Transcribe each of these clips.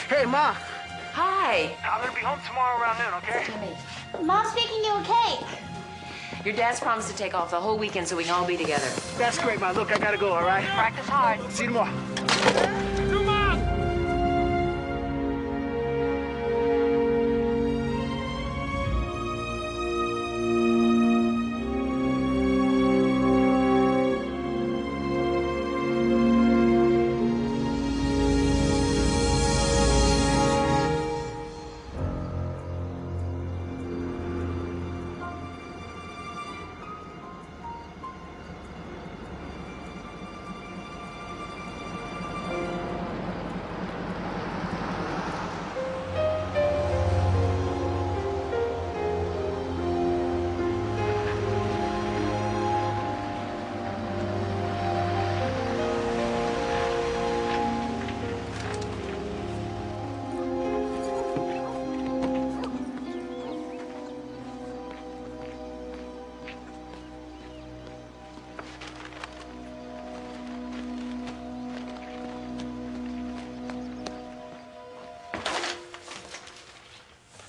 Hey, Ma. Hi. I'm gonna be home tomorrow around noon, okay? Timmy. Mom's baking you a cake. Your dad's promised to take off the whole weekend so we can all be together. That's great, Ma. Look, I gotta go, all right? Practice hard. See you tomorrow.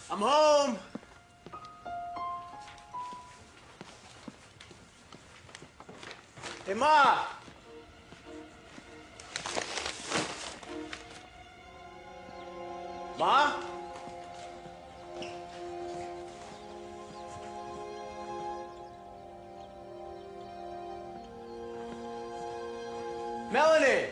I'm home. Hey, Ma. Ma? Melanie!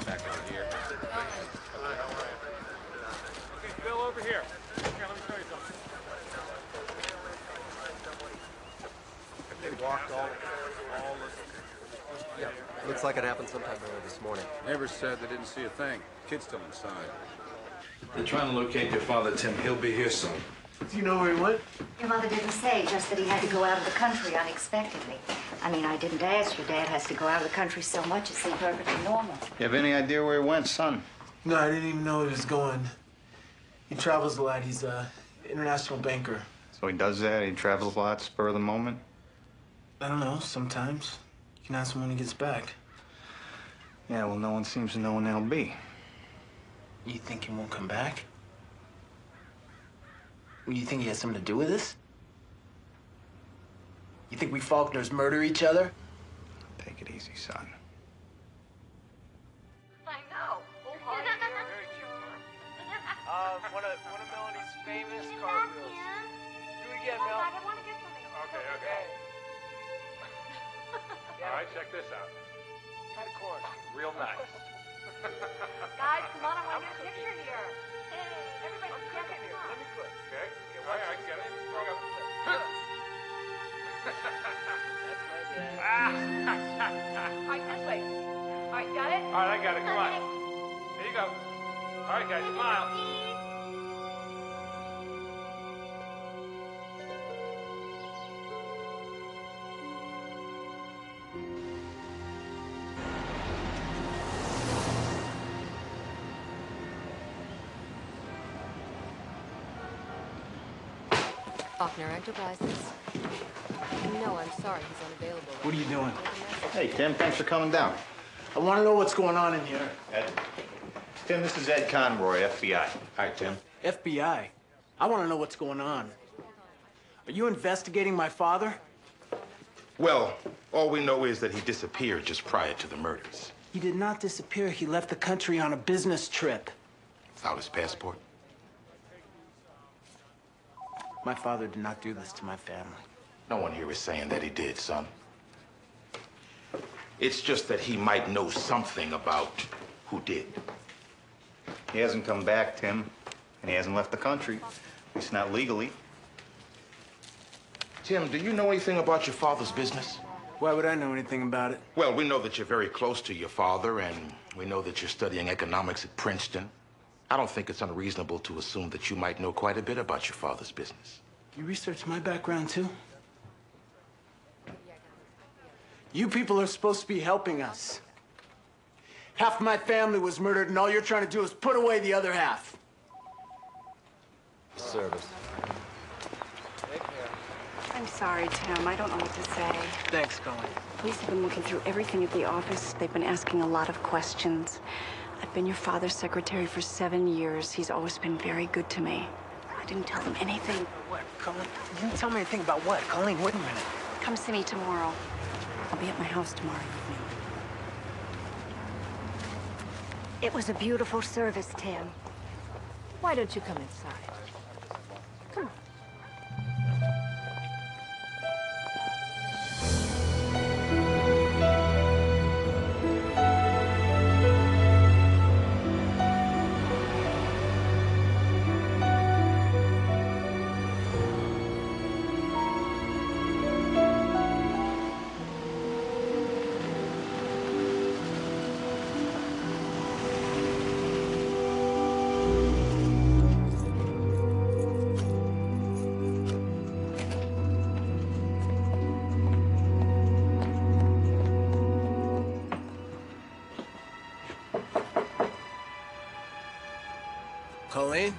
Back over here. Okay, Bill, over here. Here, let me show you something. Have they walked all Yeah, looks like it happened sometime earlier this morning. Never said they didn't see a thing. Kid's still inside. They're trying to locate your father, Tim. He'll be here soon. Do you know where he went? Your mother didn't say, just that he had to go out of the country unexpectedly. I mean, I didn't ask. Your dad has to go out of the country so much, it seemed perfectly normal. You have any idea where he went, son? No, I didn't even know he was going. He travels a lot. He's an international banker. So he does that? He travels a lot, spur of the moment? I don't know, sometimes. You can ask him when he gets back. Yeah, well, no one seems to know when that'll be. You think he won't come back? You think he has something to do with this? You think we Faulkners murder each other? Take it easy, son. I know. One of Melanie's famous cartwheels. Do it again, Mel. I want to get something. Okay. All right, check this out. Cut a corner. Real nice. Guys, come on, I want to get a picture here. Hey, everybody, Let me put. Okay. All right, get it. Bring up. That's my dad. All right, this way. All right, got it? All right, I got it. Come on. Here you go. All right, guys, smile. Faulkner Enterprises. No, I'm sorry, he's unavailable. What are you doing? Hey, Tim, thanks for coming down. I want to know what's going on in here. Ed. Tim, this is Ed Conroy, FBI. Hi, Tim. FBI. I want to know what's going on. Are you investigating my father? Well, all we know is that he disappeared just prior to the murders. He did not disappear. He left the country on a business trip. Without his passport? My father did not do this to my family. No one here is saying that he did, son. It's just that he might know something about who did. He hasn't come back, Tim, and he hasn't left the country. At least not legally. Tim, do you know anything about your father's business? Why would I know anything about it? Well, we know that you're very close to your father, and we know that you're studying economics at Princeton. I don't think it's unreasonable to assume that you might know quite a bit about your father's business. You researched my background too? You people are supposed to be helping us. Half my family was murdered, and all you're trying to do is put away the other half. Service. I'm sorry, Tim. I don't know what to say. Thanks, Colleen. Police have been looking through everything at the office. They've been asking a lot of questions. I've been your father's secretary for 7 years. He's always been very good to me. I didn't tell them anything. What, Colleen? You didn't tell me anything about what? Colleen, wait a minute. Come see me tomorrow. I'll be at my house tomorrow evening. It was a beautiful service, Tim. Why don't you come inside? Come on. Colleen?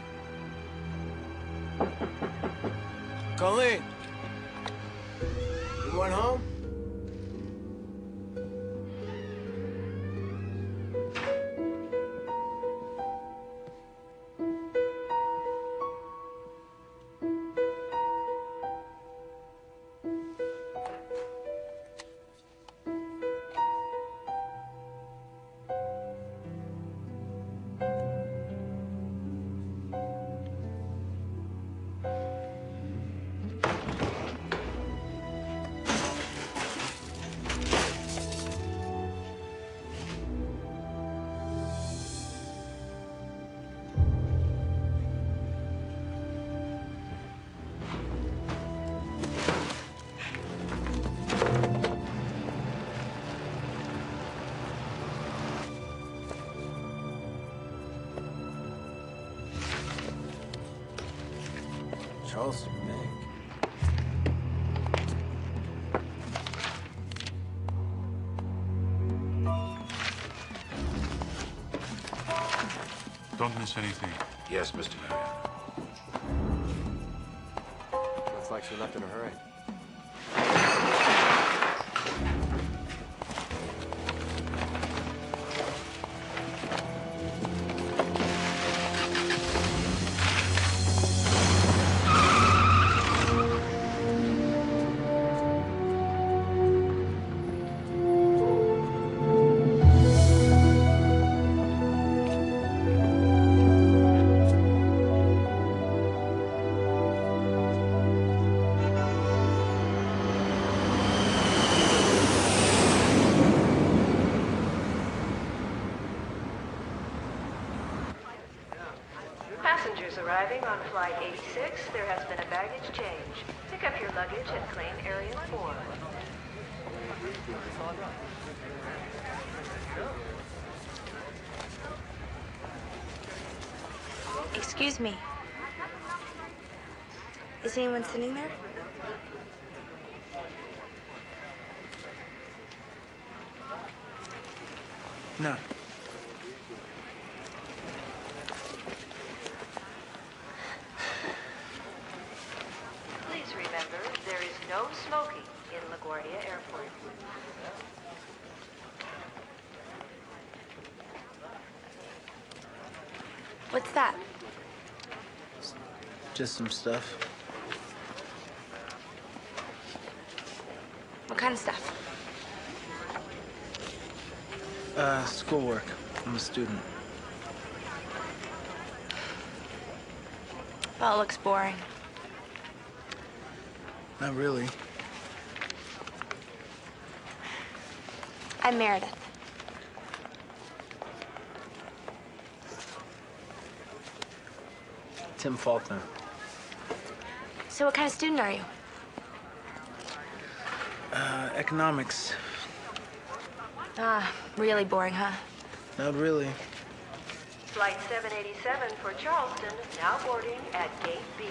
Colleen? You went home? Charles Bank. Don't miss anything. Yes, Mr. Mariano. Looks like she left in a hurry. Passengers arriving on flight 86, there has been a baggage change. Pick up your luggage and claim Area 4. Excuse me. Is anyone sitting there? No. Please remember, there is no smoking in LaGuardia Airport. What's that? Just some stuff. What kind of stuff? Schoolwork. I'm a student. Well, it looks boring. Not really. I'm Meredith. Tim Faulkner. So what kind of student are you? Economics. Ah, really boring, huh? Not really. Flight 787 for Charleston, now boarding at Gate B.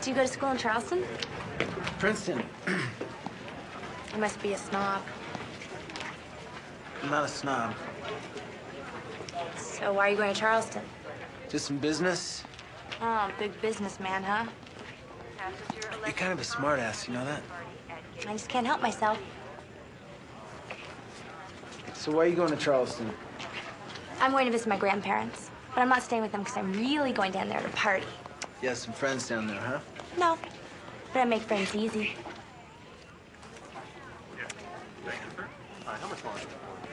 Do you go to school in Charleston? Princeton. You must be a snob. I'm not a snob. So why are you going to Charleston? Just some business. Oh, big businessman, huh? You're kind of a smartass, you know that? I just can't help myself. So why are you going to Charleston? I'm going to visit my grandparents, but I'm not staying with them because I'm really going down there to party. You have some friends down there, huh? No, but I make friends easy. How much longer?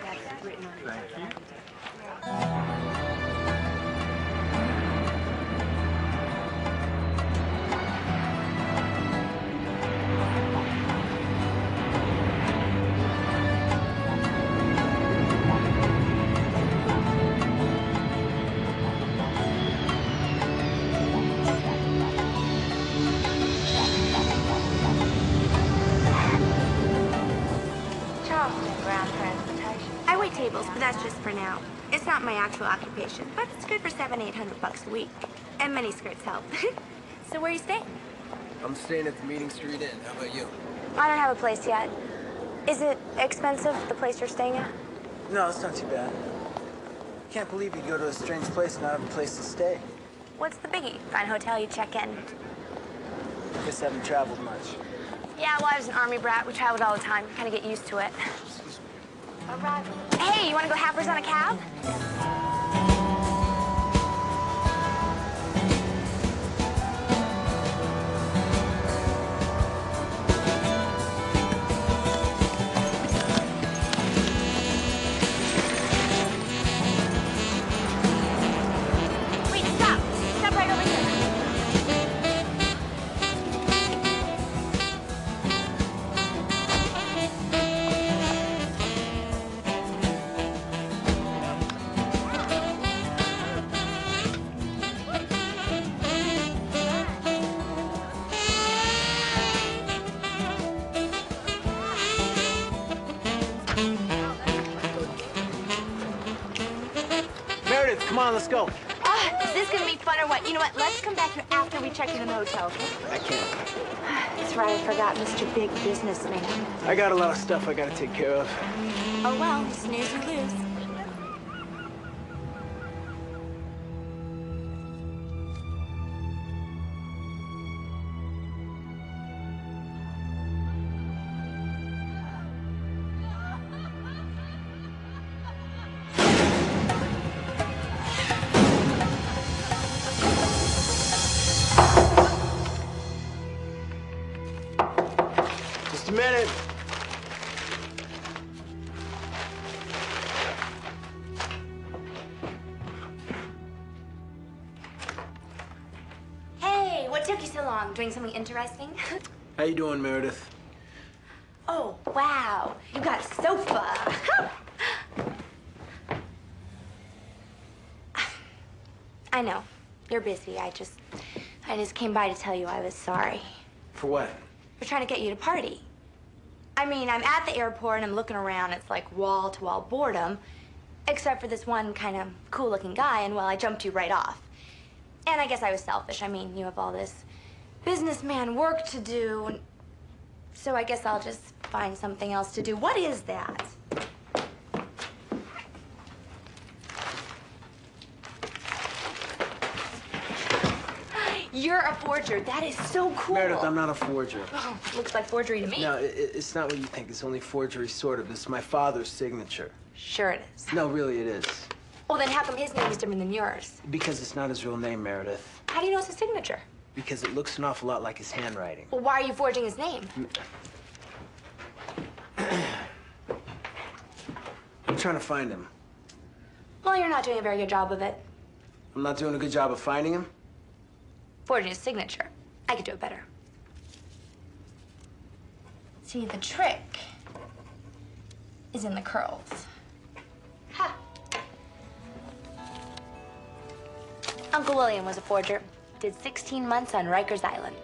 That's written on it. Thank you. Charleston ground transportation. I wait tables, but that's just for now. It's not my actual occupation, but it's good for $700-800 a week. And mini skirts help. So where are you staying? I'm staying at the Meeting Street Inn. How about you? I don't have a place yet. Is it expensive, the place you're staying at? No, it's not too bad. Can't believe you go to a strange place and not have a place to stay. What's the biggie? Find a hotel, you check in. Guess I haven't traveled much. Yeah, well, I was an army brat. We traveled all the time. Kind of get used to it. Hey, you want to go halfers on a cab? Wait, stop. Stop right over here. Meredith, come on, let's go. Is this gonna be fun or what? You know what? Let's come back here after we check in the hotel, okay? I can't. That's right, I forgot Mr. Big Businessman. I got a lot of stuff I gotta take care of. Oh well, snooze you lose. Just a minute. Hey, what took you so long? Doing something interesting? How you doing, Meredith? Oh, wow. You got a sofa. I know. You're busy. I just came by to tell you I was sorry. For what? For trying to get you to party. I mean, I'm at the airport and I'm looking around. It's like wall-to-wall boredom. Except for this one kind of cool-looking guy, and well, I jumped you right off. And I guess I was selfish. I mean, you have all this businessman work to do, and so I guess I'll just find something else to do. What is that? You're a forger. That is so cool. Meredith, I'm not a forger. Oh, looks like forgery to me. No, it's not what you think. It's only forgery, sort of. It's my father's signature. Sure it is. No, really, it is. Well, then how come his name is different than yours? Because it's not his real name, Meredith. How do you know it's his signature? Because it looks an awful lot like his handwriting. Well, why are you forging his name? I'm trying to find him. Well, you're not doing a very good job of it. I'm not doing a good job of finding him? Forging his signature. I could do it better. See, the trick is in the curls. Ha! Uncle William was a forger. Did 16 months on Rikers Island.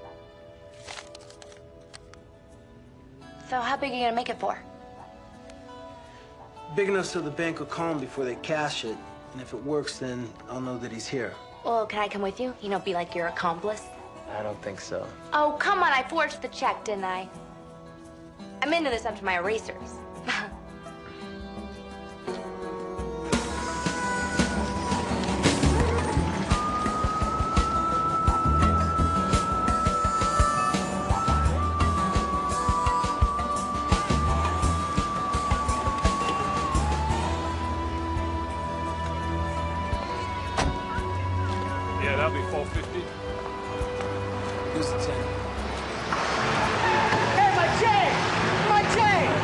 So how big are you gonna make it for? Big enough so the bank will call him before they cash it. And if it works, then I'll know that he's here. Well, can I come with you? You know, be like your accomplice? I don't think so. Oh, come on, I forged the check, didn't I? I'm into this up to my erasers. Yeah, that'll be 450. Here's the 10. Hey, my change! My change!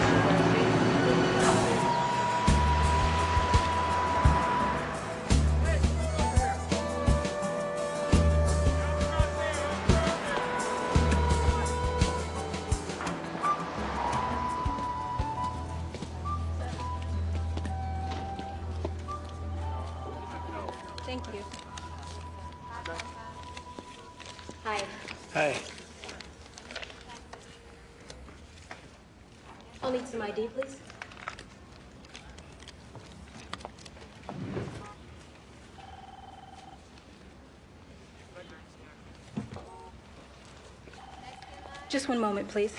Thank you. Hi. Hey. I'll need some ID, please. Just one moment, please.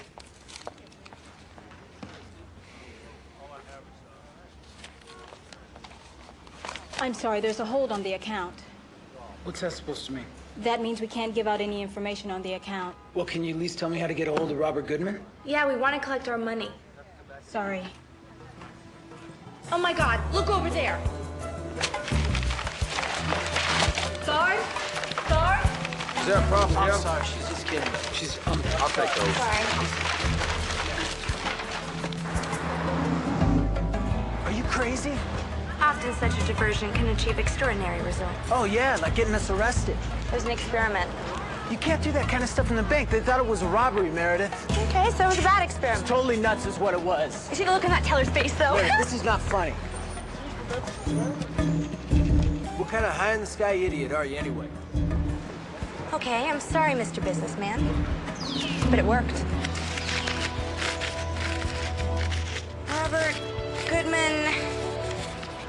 I'm sorry, there's a hold on the account. What's that supposed to mean? That means we can't give out any information on the account. Well, can you at least tell me how to get a hold of Robert Goodman? Yeah, we want to collect our money. Sorry. Oh my God, look over there. Sorry? Sorry? Is there a problem, I'm Jim? sorry, she's just kidding. She's, I'll take those. Sorry. Are you crazy? Often such a diversion can achieve extraordinary results. Oh, yeah, like getting us arrested. It was an experiment. You can't do that kind of stuff in the bank. They thought it was a robbery, Meredith. Okay, so it was a bad experiment. Totally nuts is what it was. You see the look on that teller's face, though. Meredith, this is not funny. What kind of high-in-the-sky idiot are you anyway? Okay, I'm sorry, Mr. Businessman. But it worked. Robert Goodman,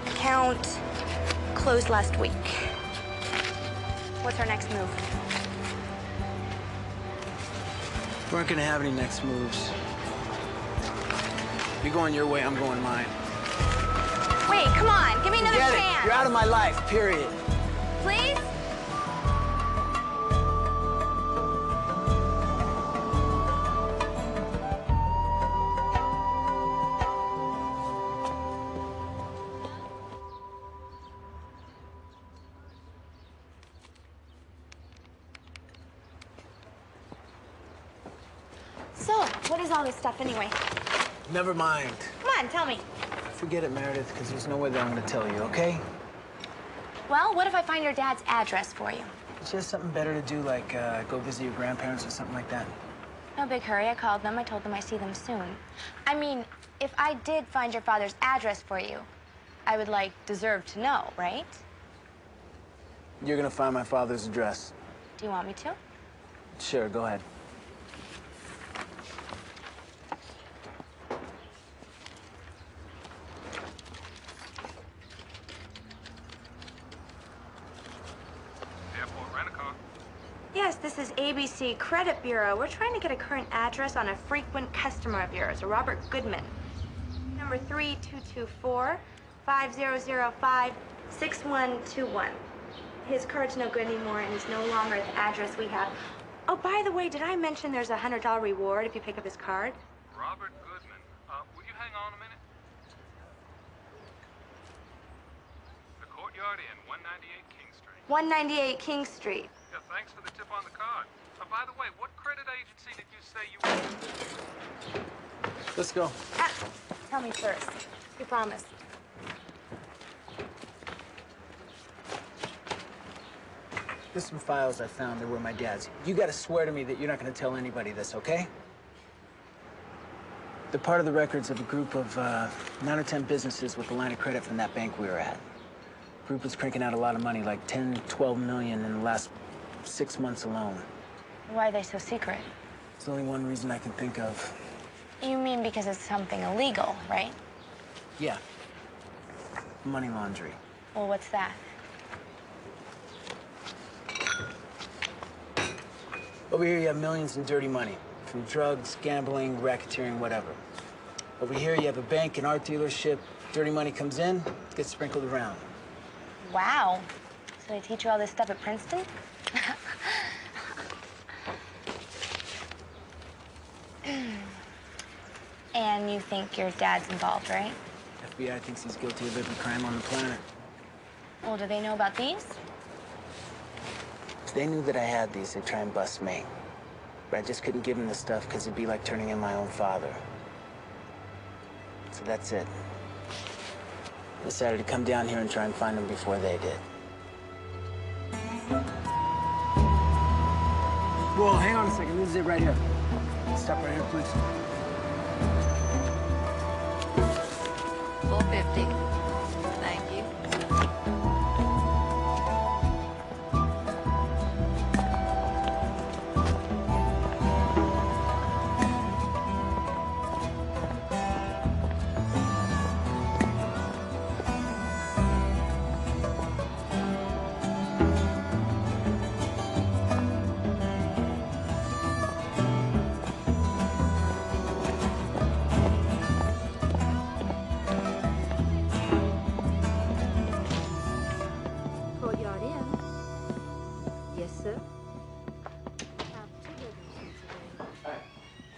account closed last week. What's our next move? We aren't gonna have any next moves. You're going your way, I'm going mine. Wait, come on, give me another Get it. chance. You're out of my life, period. Please? So, what is all this stuff anyway? Never mind. Come on, tell me. Forget it, Meredith, because there's no way that I'm gonna tell you, okay? Well, what if I find your dad's address for you? It's just something better to do, like go visit your grandparents or something like that. No big hurry. I called them. I told them I see them soon. I mean, if I did find your father's address for you, I would, like, deserve to know, right? You're gonna find my father's address. Do you want me to? Sure, go ahead. Airport rent-a-car. Yes, this is ABC Credit Bureau. We're trying to get a current address on a frequent customer of yours, a Robert Goodman. Number 3224-5005-6121. His card's no good anymore, and he's no longer at the address we have. Oh, by the way, did I mention there's a $100 reward if you pick up his card? Robert Goodman. Will you hang on a minute? The Courtyard Inn, 198 King Street. 198 King Street. Yeah, thanks for the tip on the card. By the way, what credit agency did you say you were? Let's go. Tell me first. You promise. There's some files I found that were my dad's. You gotta swear to me that you're not gonna tell anybody this, okay? They're part of the records of a group of 9 or 10 businesses with a line of credit from that bank we were at. The group was cranking out a lot of money, like 10, 12 million in the last 6 months alone. Why are they so secret? There's only one reason I can think of. You mean because it's something illegal, right? Yeah. Money laundering. Well, what's that? Over here, you have millions in dirty money. From drugs, gambling, racketeering, whatever. Over here, you have a bank, an art dealership. Dirty money comes in, gets sprinkled around. Wow. So they teach you all this stuff at Princeton? And you think your dad's involved, right? FBI thinks he's guilty of every crime on the planet. Well, do they know about these? If they knew that I had these, they'd try and bust me. But I just couldn't give them the stuff because it'd be like turning in my own father. So that's it. I decided to come down here and try and find them before they did. Whoa, hang on a second. This is it right here. Stop right here, please. 450. Thank you. Courtyard Inn. Yes, sir. Have 2 bedrooms today.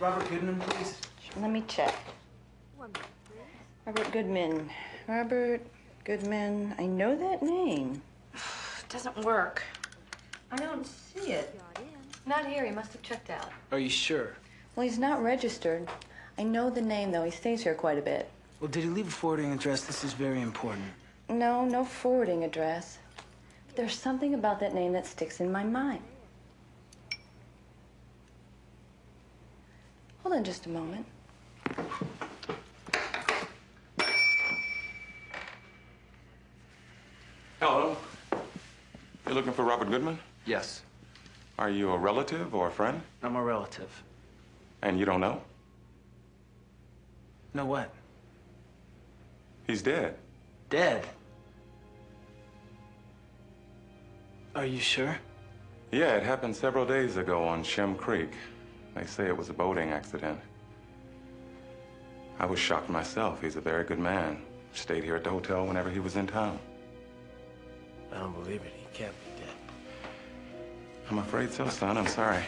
Robert Goodman, please. Let me check. 1 minute, please. Robert Goodman. Robert Goodman. I know that name. It doesn't work. I don't see it. Courtyard Inn. Not here. He must have checked out. Are you sure? Well, he's not registered. I know the name, though. He stays here quite a bit. Well, did he leave a forwarding address? This is very important. No, no forwarding address. But there's something about that name that sticks in my mind. Hold on just a moment. Hello. You're looking for Robert Goodman? Yes, Are you a relative or a friend? I'm a relative. And you don't know? Know what? He's dead. Dead? Are you sure? Yeah, it happened several days ago on Shem Creek. They say it was a boating accident. I was shocked myself. He's a very good man. Stayed here at the hotel whenever he was in town. I don't believe it. He can't be dead. I'm afraid so, son. I'm sorry.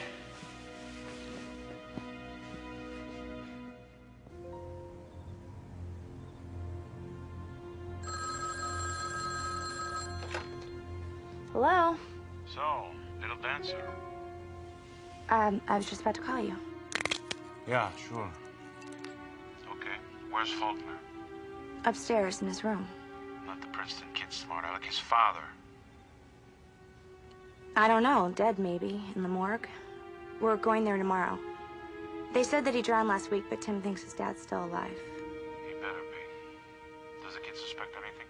Hello? So, little dancer. I was just about to call you. Yeah, sure. Okay, where's Faulkner? Upstairs in his room. Not the Princeton kid smart aleck, his father. I don't know, dead maybe, in the morgue. We're going there tomorrow. They said that he drowned last week, but Tim thinks his dad's still alive. He better be. Does the kid suspect anything?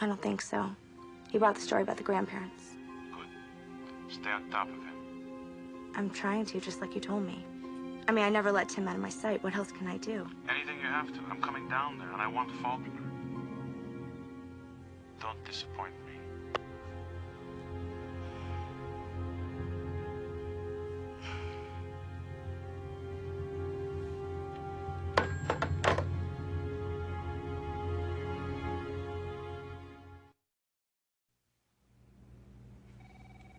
I don't think so. He brought the story about the grandparents. Good. Stay on top of him. I'm trying to, just like you told me. I mean, I never let Tim out of my sight. What else can I do? Anything you have to. I'm coming down there, and I want Faulkner. Don't disappoint me.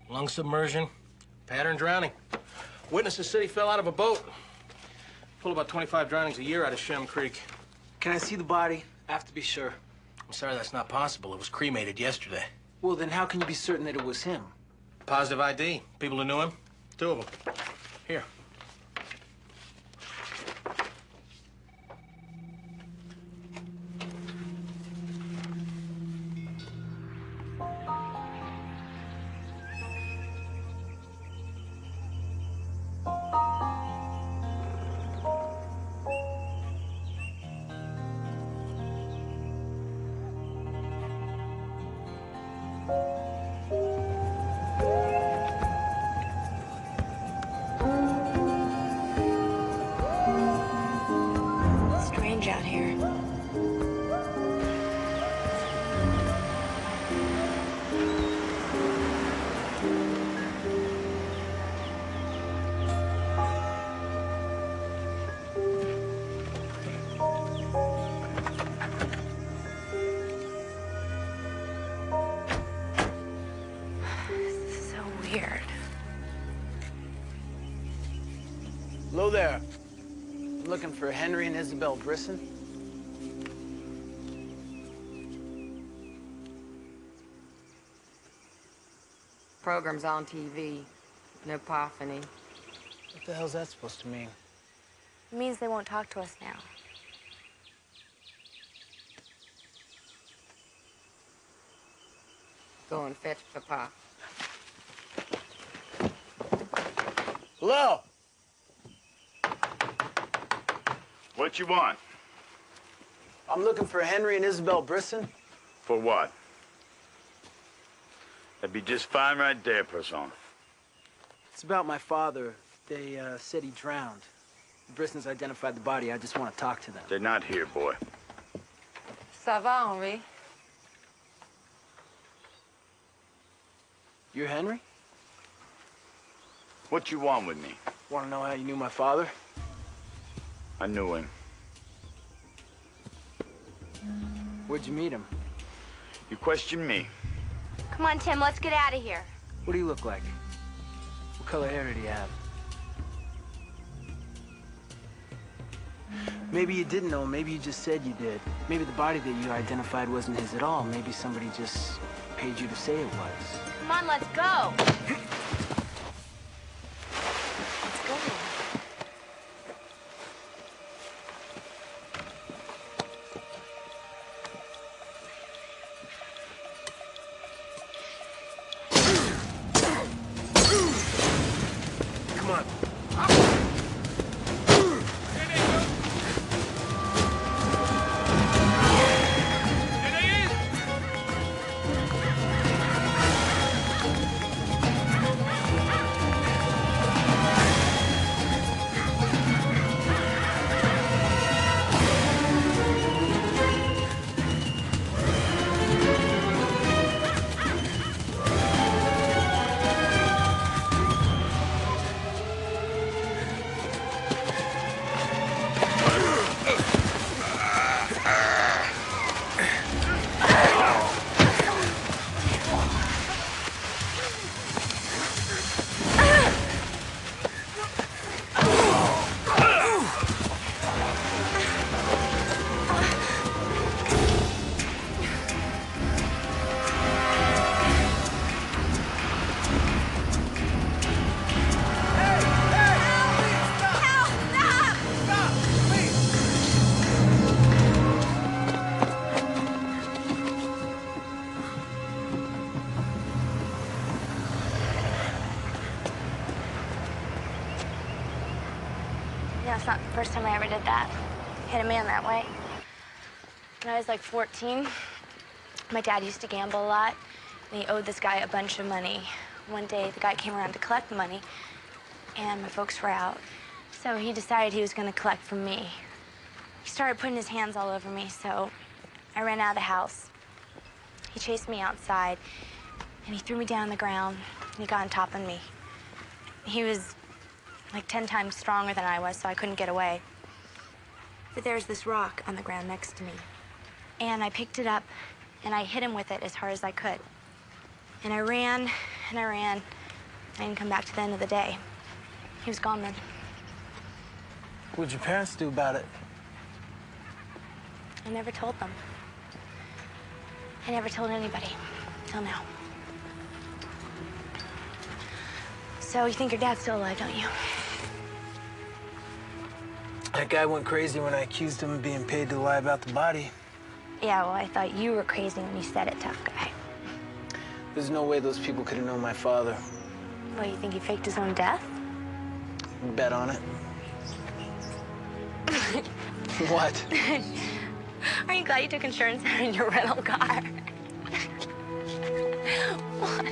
Lung submersion, pattern drowning. Witnesses said he fell out of a boat. Pull about 25 drownings a year out of Shem Creek. Can I see the body? I have to be sure. I'm sorry that's not possible. It was cremated yesterday. Well, then how can you be certain that it was him? Positive ID. People who knew him. 2 of them. Here. Hello there. I'm looking for Henry and Isabel Brisson. Program's on TV. No Poffany. What the hell's that supposed to mean? It means they won't talk to us now. Go and fetch Papa. Hello? What you want? I'm looking for Henry and Isabel Brisson. For what? That'd be just fine right there, Person. It's about my father. They said he drowned. The Brissons identified the body. I just want to talk to them. They're not here, boy. Ça va, Henri? You're Henry? What you want with me? Want to know how you knew my father? I knew him. Where'd you meet him? You question me. Come on, Tim, let's get out of here. What do you look like? What color hair did he have? Maybe you didn't know him. Maybe you just said you did. Maybe the body that you identified wasn't his at all. Maybe somebody just paid you to say it was. Come on, let's go. Let's go. Come on. No, it's not the first time I ever did that. Hit a man that way. When I was like 14, my dad used to gamble a lot, and he owed this guy a bunch of money. One day, the guy came around to collect the money, and my folks were out. So he decided he was going to collect from me. He started putting his hands all over me, so I ran out of the house. He chased me outside, and he threw me down on the ground, and he got on top of me. He was like 10 times stronger than I was, so I couldn't get away. But there's this rock on the ground next to me. And I picked it up, and I hit him with it as hard as I could. And I ran, and I ran. I didn't come back to the end of the day. He was gone then. What'd your parents do about it? I never told them. I never told anybody, till now. So you think your dad's still alive, don't you? That guy went crazy when I accused him of being paid to lie about the body. Yeah, well, I thought you were crazy when you said it, tough guy. There's no way those people could have known my father. What, you think he faked his own death? Bet on it. What? Aren't you glad you took insurance out in your rental car? What?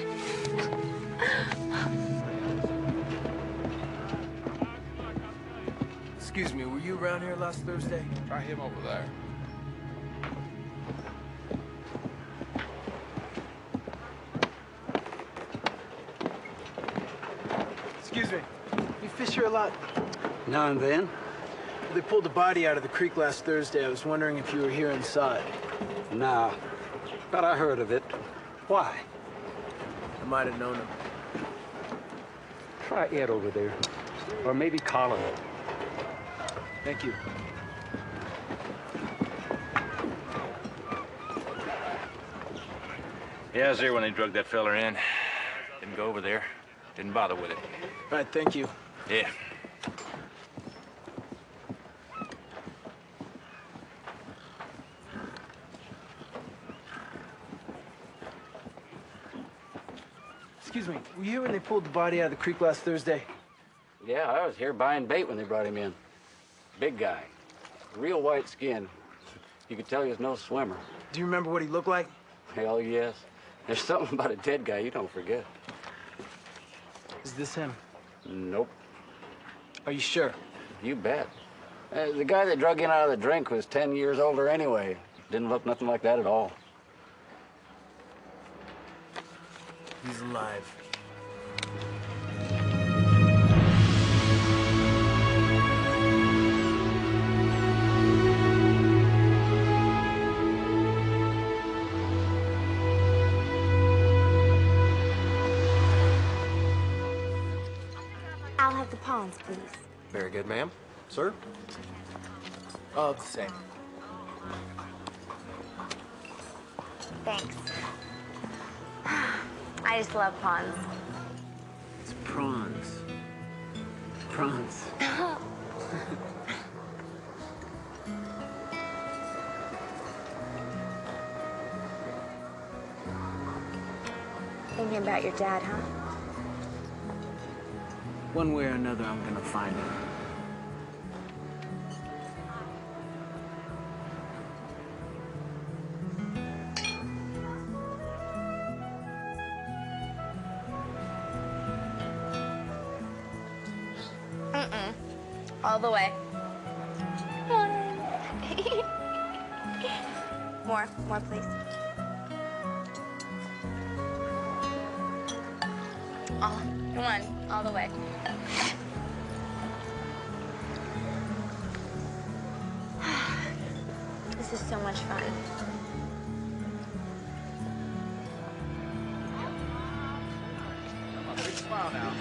Excuse me, were you around here last Thursday? Try him over there. Excuse me. You fish here a lot? Now and then. They pulled the body out of the creek last Thursday. I was wondering if you were here and saw it. Nah, but I heard of it. Why? I might have known him. Try Ed over there. Or maybe Colin. Thank you. Yeah, I was there when they drugged that fella in. Didn't go over there. Didn't bother with it. All right, thank you. Yeah. Excuse me, were you here when they pulled the body out of the creek last Thursday? Yeah, I was here buying bait when they brought him in. Big guy. Real white skin. You could tell he was no swimmer. Do you remember what he looked like? Hell yes. There's something about a dead guy you don't forget. Is this him? Nope. Are you sure? You bet. The guy that drug in out of the drink was 10 years older anyway. Didn't look nothing like that at all. He's alive. I'll have the pawns, please. Very good, ma'am. Sir? All the same. Thanks. I just love pawns. It's prawns. Prawns. Thinking about your dad, huh? One way or another, I'm gonna find him. All the way. More, please. Oh, come on, all the way. This is so much fun. Big smile now.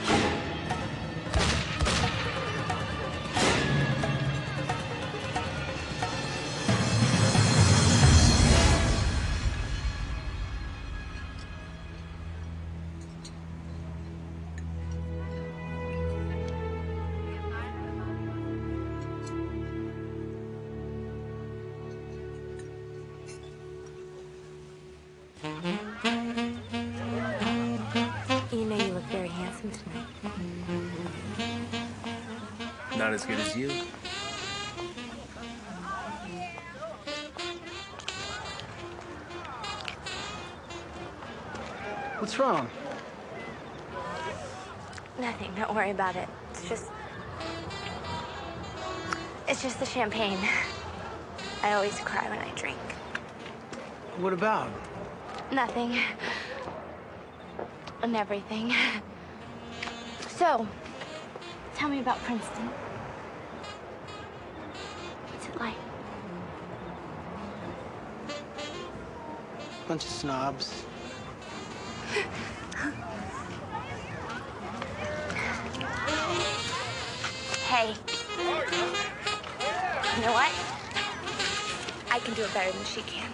You know you look very handsome tonight. Not as good as you. What's wrong? Nothing, don't worry about it. It's just the champagne. I always cry when I drink. What about? Nothing. And everything. So, tell me about Princeton. What's it like? Bunch of snobs. Hey. You know what? I can do it better than she can.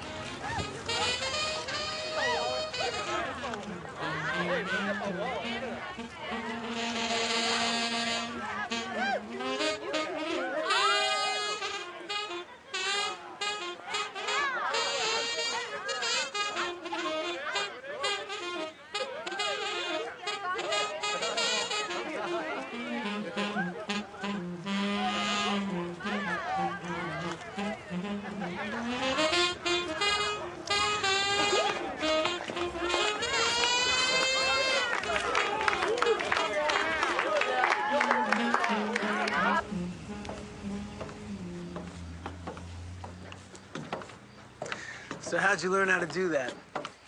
So how'd you learn how to do that?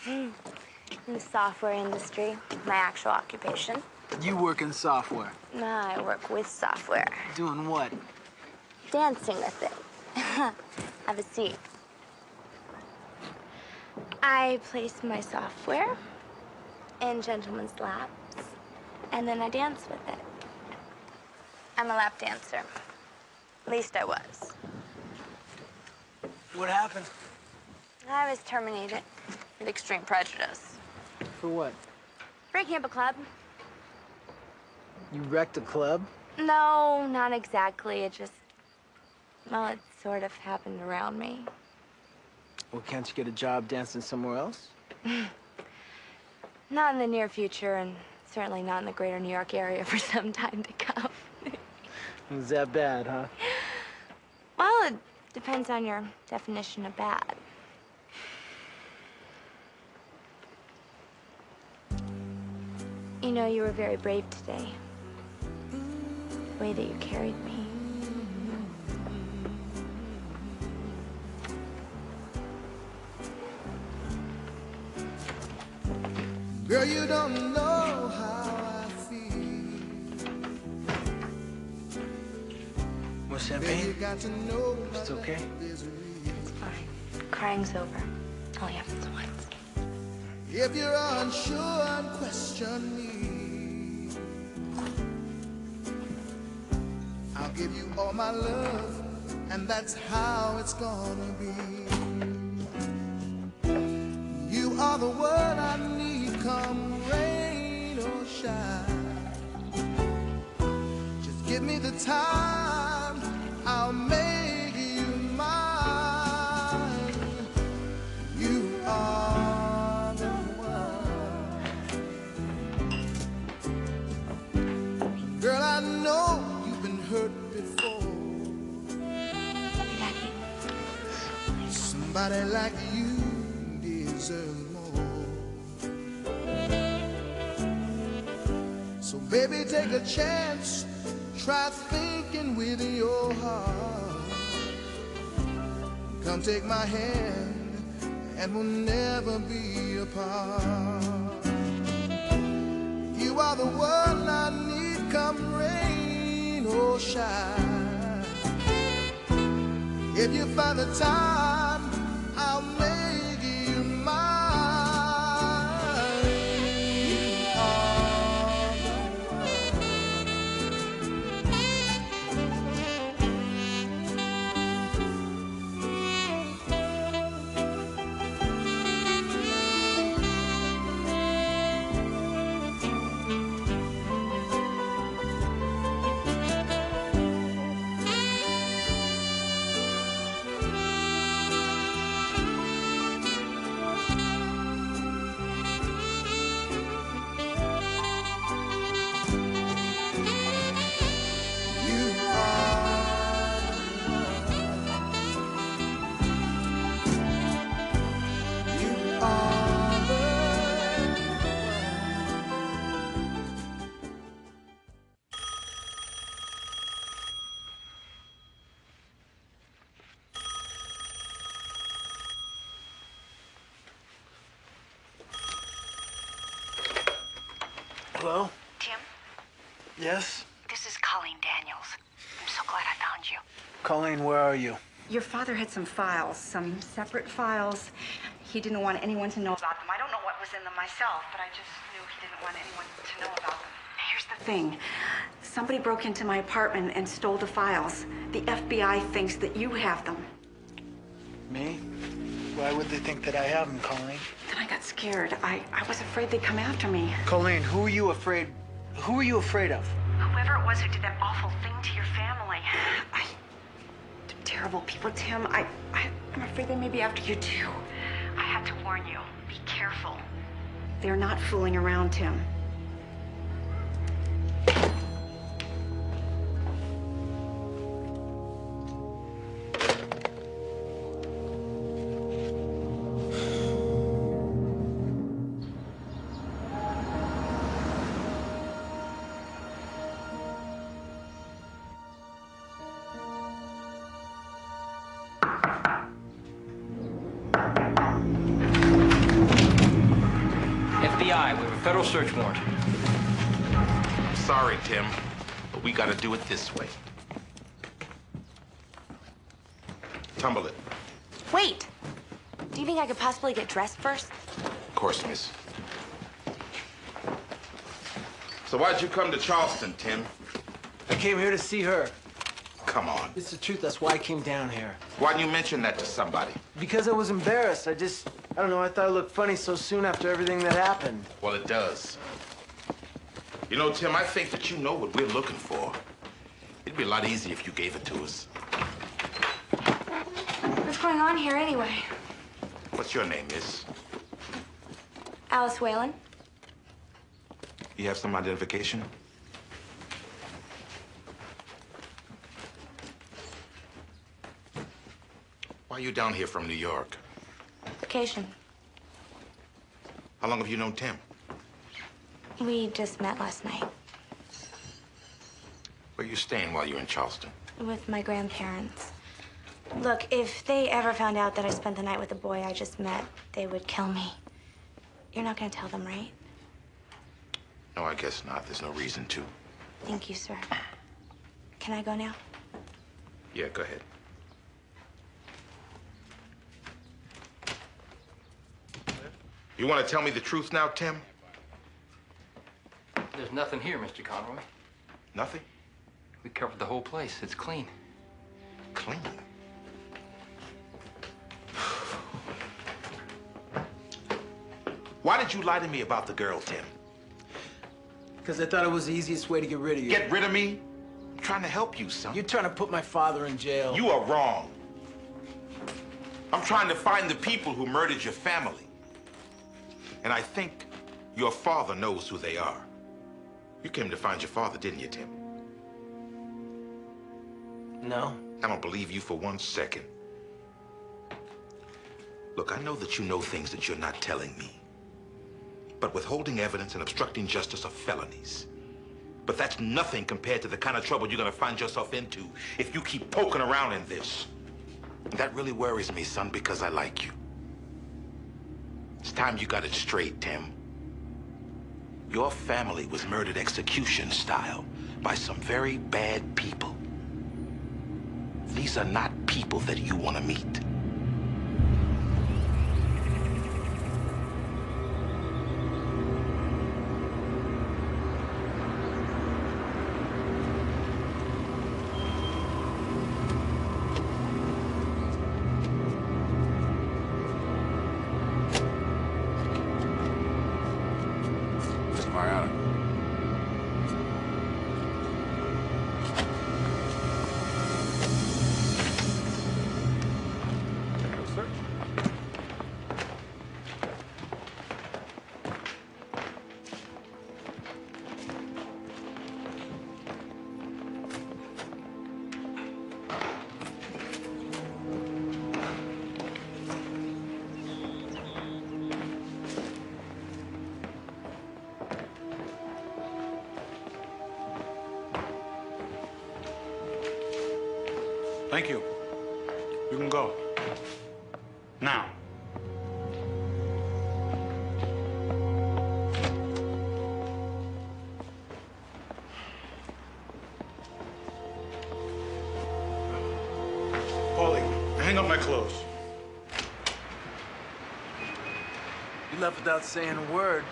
In the software industry, my actual occupation. You work in software. No, I work with software. Doing what? Dancing with it. Have a seat. I place my software in gentlemen's laps, and then I dance with it. I'm a lap dancer. At least I was. What happened? I was terminated with extreme prejudice. For what? Breaking up a club. You wrecked a club? No, not exactly. It just, well, it sort of happened around me. Well, can't you get a job dancing somewhere else? Not in the near future, and certainly not in the greater New York area for some time to come. Is that bad, huh? Well, it depends on your definition of bad. You know, you were very brave today. The way that you carried me. Girl, you don't know how I feel. More champagne? You got to know It's okay. It's fine. Crying's over. Only happens once. If you're unsure and question me, I'll give you all my love, and that's how it's gonna be. You are the one I need, come rain or shine. Just give me the time, I'll make you mine. You are the one. Girl, I know you've been hurt before. Somebody like you deserves more. So baby, take a chance, try thinking with your heart. Come take my hand, and we'll never be apart. You are the one I need, come rain or shine. If you find the time, I'll make you mine. You are the Hello? Tim, Yes? this is Colleen Daniels. I'm so glad I found you. Colleen, where are you? Your father had some files, some separate files. He didn't want anyone to know about them. I don't know what was in them myself, but I just knew he didn't want anyone to know about them. Here's the thing. Somebody broke into my apartment and stole the files. The FBI thinks that you have them. Me? Why would they think that I have them, Colleen? Then I got scared. I was afraid they'd come after me. Colleen, who are you afraid of? Whoever it was who did that awful thing to your family. Terrible people, Tim. I'm afraid they may be after you, too. I had to warn you. Be careful. They're not fooling around, Tim. FBI, we have a federal search warrant. Sorry, Tim, but we gotta do it this way. Tumble it. Wait! Do you think I could possibly get dressed first? Of course, miss. So why'd you come to Charleston, Tim? I came here to see her. come on. It's the truth. That's why I came down here. Why didn't you mention that to somebody? Because I was embarrassed. I don't know, I thought it looked funny so soon after everything that happened. Well, it does. You know, Tim, I think that you know what we're looking for. It'd be a lot easier if you gave it to us. What's going on here anyway? What's your name, miss? Alice Whalen. You have some identification? Why are you down here from New York? Vacation. How long have you known Tim? We just met last night Where are you staying while you're in Charleston? with my grandparents. Look, if they ever found out that I spent the night with the boy I just met, they would kill me. You're not gonna tell them, right? No, I guess not. There's no reason to. Thank you, sir. Can I go now? Yeah, go ahead. You want to tell me the truth now, Tim? There's nothing here, Mr. Conroy. Nothing? We covered the whole place. It's clean. Clean? Why did you lie to me about the girl, Tim? Because I thought it was the easiest way to get rid of you. Get rid of me? I'm trying to help you, son. You're trying to put my father in jail. You are wrong. I'm trying to find the people who murdered your family. And I think your father knows who they are. You came to find your father, didn't you, Tim? No. I don't believe you for 1 second. Look, I know that you know things that you're not telling me. But withholding evidence and obstructing justice are felonies. But that's nothing compared to the kind of trouble you're gonna find yourself into if you keep poking around in this. And that really worries me, son, because I like you. It's time you got it straight, Tim. Your family was murdered execution style by some very bad people. These are not people that you want to meet. Mr. Mariano. Thank you. You can go. Now. Paulie, hang up my clothes. You left without saying a word.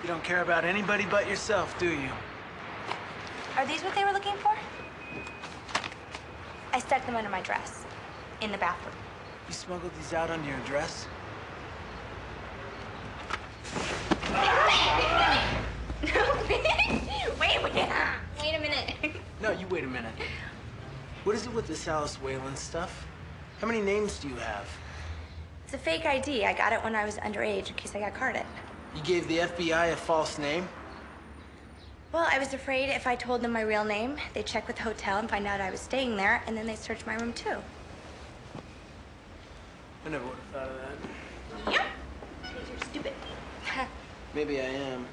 You don't care about anybody but yourself, do you? Are these what they were looking for? I stuck them under my dress, in the bathroom. You smuggled these out under your dress? Wait a minute. No, you wait a minute. What is it with this Alice Whalen stuff? How many names do you have? It's a fake ID. I got it when I was underage in case I got carded. You gave the FBI a false name? Well, I was afraid if I told them my real name, they'd check with the hotel and find out I was staying there, and then they'd search my room too. I never would have thought of that. Yep. You're stupid. Maybe I am.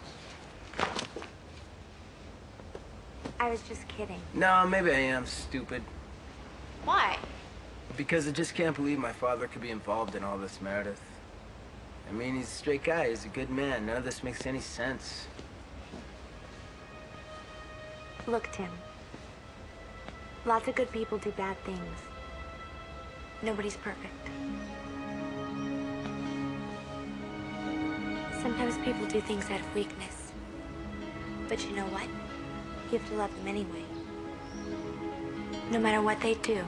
I was just kidding. No, maybe I am stupid. Why? Because I just can't believe my father could be involved in all this, Meredith. I mean, he's a straight guy. He's a good man. None of this makes any sense. Look, Tim. Lots of good people do bad things. Nobody's perfect. Sometimes people do things out of weakness. But you know what? You have to love them anyway. No matter what they do,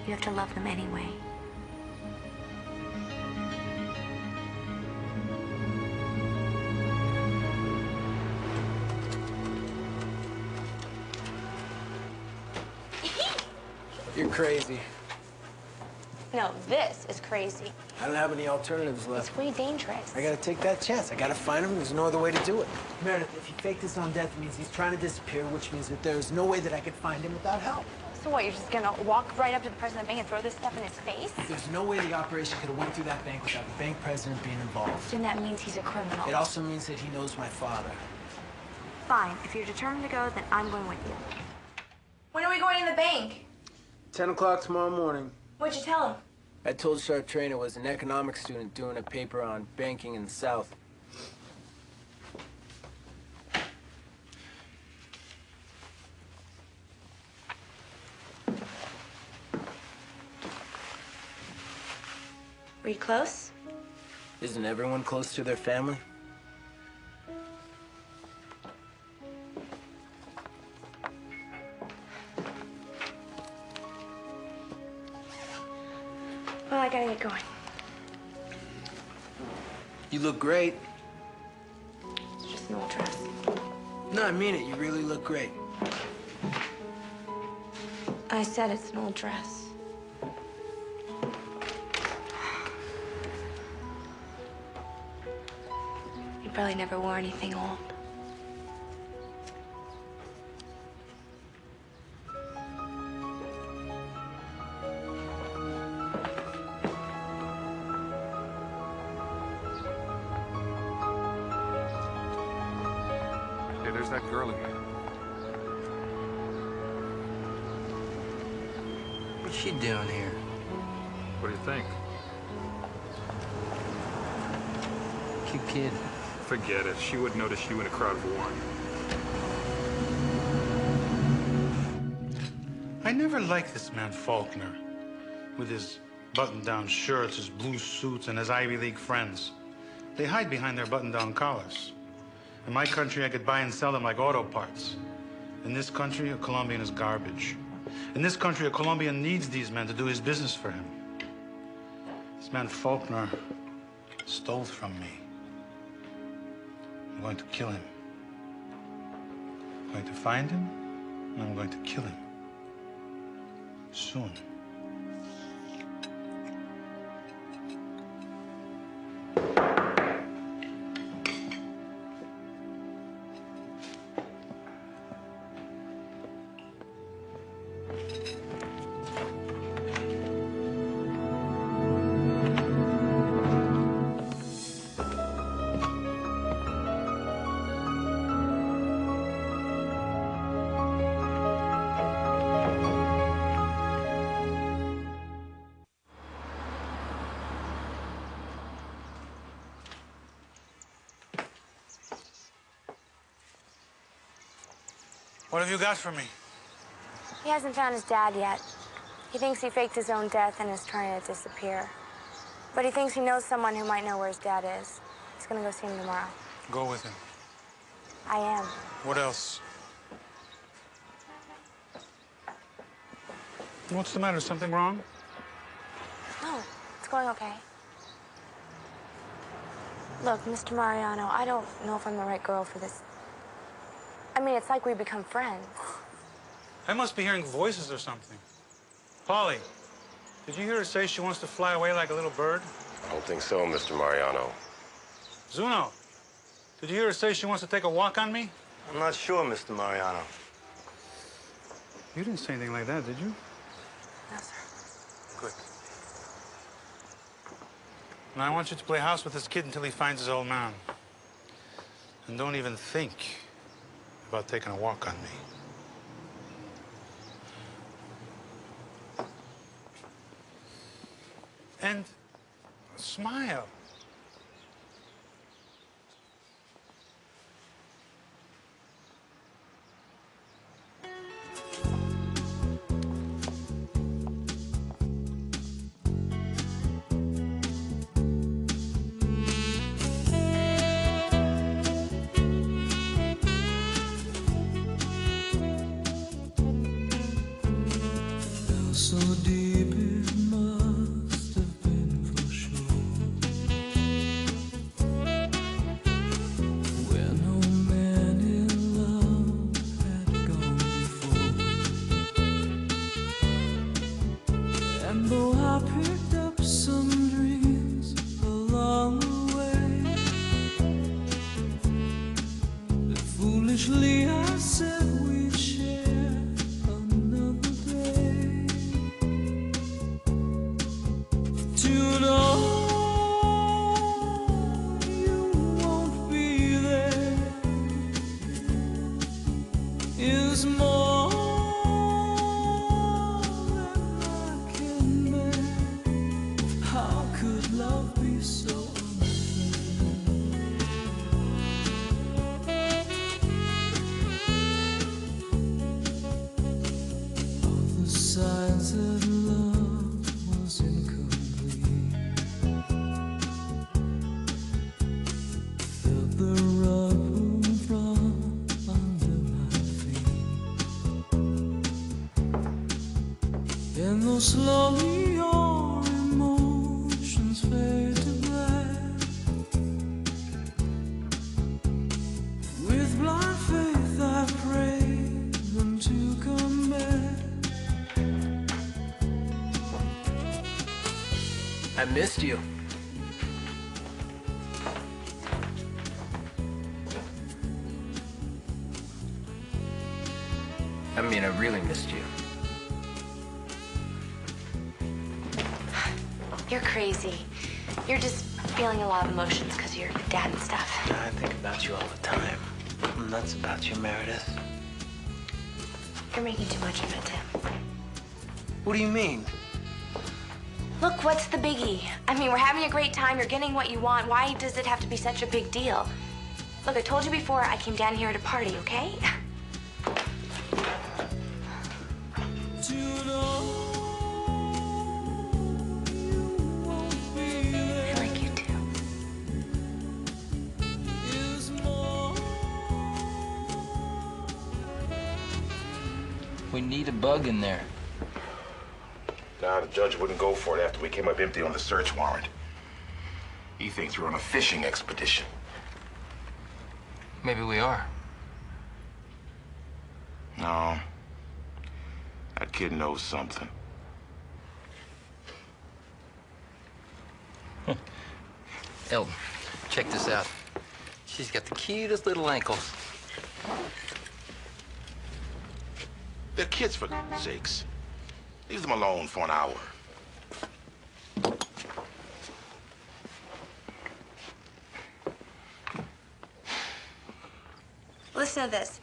you have to love them anyway. You're crazy. No, this is crazy. I don't have any alternatives left. It's way dangerous. I gotta take that chance. I gotta find him. There's no other way to do it. Meredith, if he faked his own death, it means he's trying to disappear, which means that there's no way that I could find him without help. So what, you're just gonna walk right up to the president of the bank and throw this stuff in his face? There's no way the operation could have went through that bank without the bank president being involved. Then that means he's a criminal. It also means that he knows my father. Fine. If you're determined to go, then I'm going with you. When are we going to the bank? 10 o'clock tomorrow morning. What'd you tell him? I told Sharp Trainer was an economics student doing a paper on banking in the South. Were you close? Isn't everyone close to their family? Well, I gotta get going. You look great. It's just an old dress. No, I mean it. You really look great. I said it's an old dress. You probably never wore anything old. Hey, there's that girl again. What's she doing here? What do you think? Cute kid. Forget it. She wouldn't notice you in a crowd of one. I never liked this man Faulkner, with his button-down shirts, his blue suits, and his Ivy League friends. They hide behind their button-down collars. In my country, I could buy and sell them like auto parts. In this country, a Colombian is garbage. In this country, a Colombian needs these men to do his business for him. This man Faulkner stole from me. I'm going to kill him. I'm going to find him, and I'm going to kill him. Soon. What have you got for me? He hasn't found his dad yet. He thinks he faked his own death and is trying to disappear. But he thinks he knows someone who might know where his dad is. He's gonna go see him tomorrow. Go with him. I am. What else? What's the matter? Something wrong? No, it's going okay. Look, Mr. Mariano, I don't know if I'm the right girl for this. I mean, it's like we become friends. I must be hearing voices or something. Polly, did you hear her say she wants to fly away like a little bird? I don't think so, Mr. Mariano. Zuno, did you hear her say she wants to take a walk on me? I'm not sure, Mr. Mariano. You didn't say anything like that, did you? No, sir. Good. And I want you to play house with this kid until he finds his old man. And don't even think about taking a walk on me. And smile. so deep it must have been for sure. Where no man in love had gone before. And though I picked up some dreams along the way, that foolishly I said we'd share another day. To know you won't be there is more than I can bear. How could love be so signs that love was incomplete? Felt the rug pull from under my feet, and though slowly your emotions fade to black, with blind faith I pray them to come back. I missed you. I mean, I really missed you. You're crazy. You're just feeling a lot of emotions because of your dad and stuff. I think about you all the time. I'm nuts about you, Meredith. You're making too much of it, Tim. What do you mean? Look, what's the biggie? I mean, we're having a great time. You're getting what you want. Why does it have to be such a big deal? Look, I told you before I came down here to party, okay? I like you too. We need a bug in there. Nah, the judge wouldn't go for it after we came up empty on the search warrant. He thinks we're on a fishing expedition. Maybe we are. No. That kid knows something. Elton, check this out. She's got the cutest little ankles. They're kids, for God's sakes. Leave them alone for an hour. Listen to this.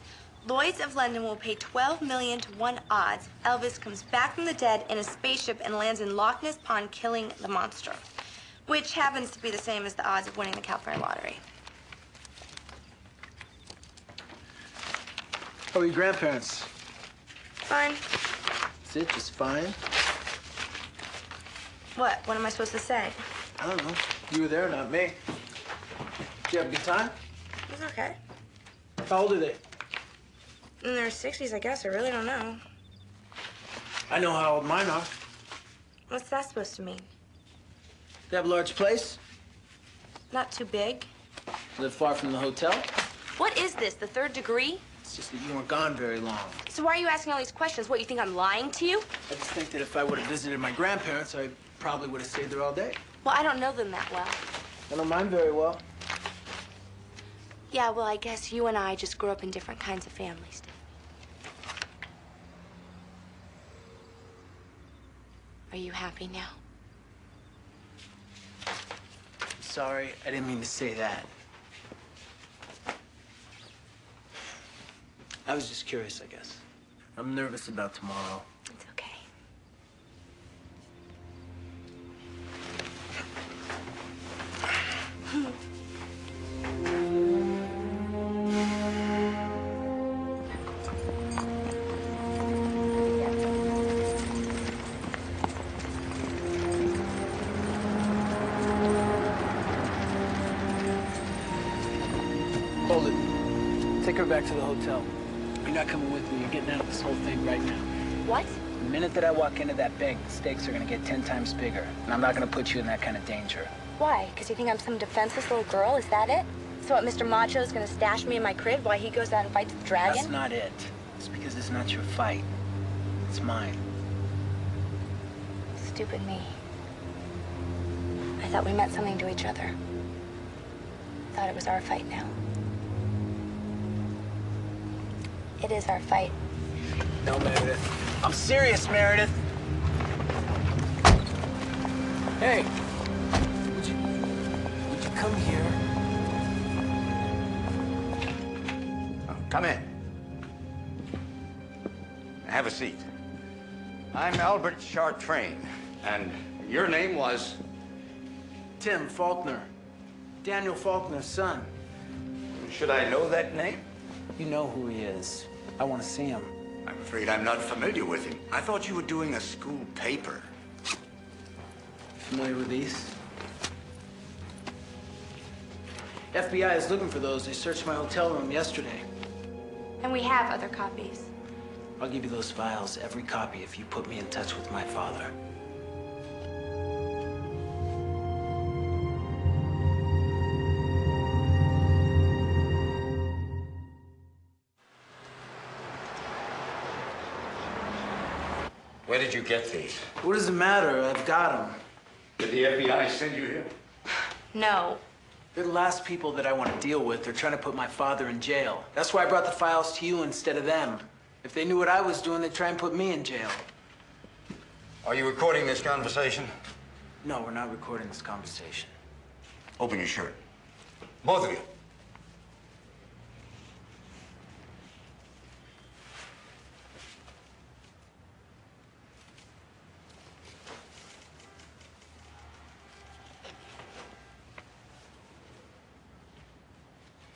Lloyd's of London will pay 12 million to 1 odds. Elvis comes back from the dead in a spaceship and lands in Loch Ness Pond, killing the monster, which happens to be the same as the odds of winning the California lottery. How are your grandparents? Fine. Is it just fine? What? What am I supposed to say? I don't know. You were there, not me. Did you have a good time? It was okay. How old are they? In their 60s, I guess. I really don't know. I know how old mine are. What's that supposed to mean? They have a large place? Not too big. Live far from the hotel? What is this, the 3rd degree? It's just that you weren't gone very long. So why are you asking all these questions? What, you think I'm lying to you? I just think that if I would have visited my grandparents, I probably would have stayed there all day. Well, I don't know them that well. I know mine very well. Yeah, well, I guess you and I just grew up in different kinds of families. Are you happy now? Sorry, I didn't mean to say that. I was just curious, I guess. I'm nervous about tomorrow. It's okay. Hold it. Take her back to the hotel. You're not coming with me. You're getting out of this whole thing right now. What? The minute that I walk into that bank, the stakes are gonna get 10 times bigger. And I'm not gonna put you in that kind of danger. Why? Because you think I'm some defenseless little girl? Is that it? So what, Mr. Macho is gonna stash me in my crib while he goes out and fights the dragon? That's not it. It's because it's not your fight. It's mine. Stupid me. I thought we meant something to each other. Thought it was our fight now. It is our fight. No, Meredith. I'm serious, Meredith. Hey, would you come here? Come in. Have a seat. I'm Albert Chartrain, and your name was? Tim Faulkner. Daniel Faulkner's son. Should I know that name? You know who he is. I want to see him. I'm afraid I'm not familiar with him. I thought you were doing a school paper. Familiar with these? FBI is looking for those. They searched my hotel room yesterday. And we have other copies. I'll give you those files, every copy, if you put me in touch with my father. Where did you get these? What does it matter? I've got them. Did the FBI send you here? No. They're the last people that I want to deal with. They're trying to put my father in jail. That's why I brought the files to you instead of them. If they knew what I was doing, they'd try and put me in jail. Are you recording this conversation? No, we're not recording this conversation. Open your shirt. Both of you.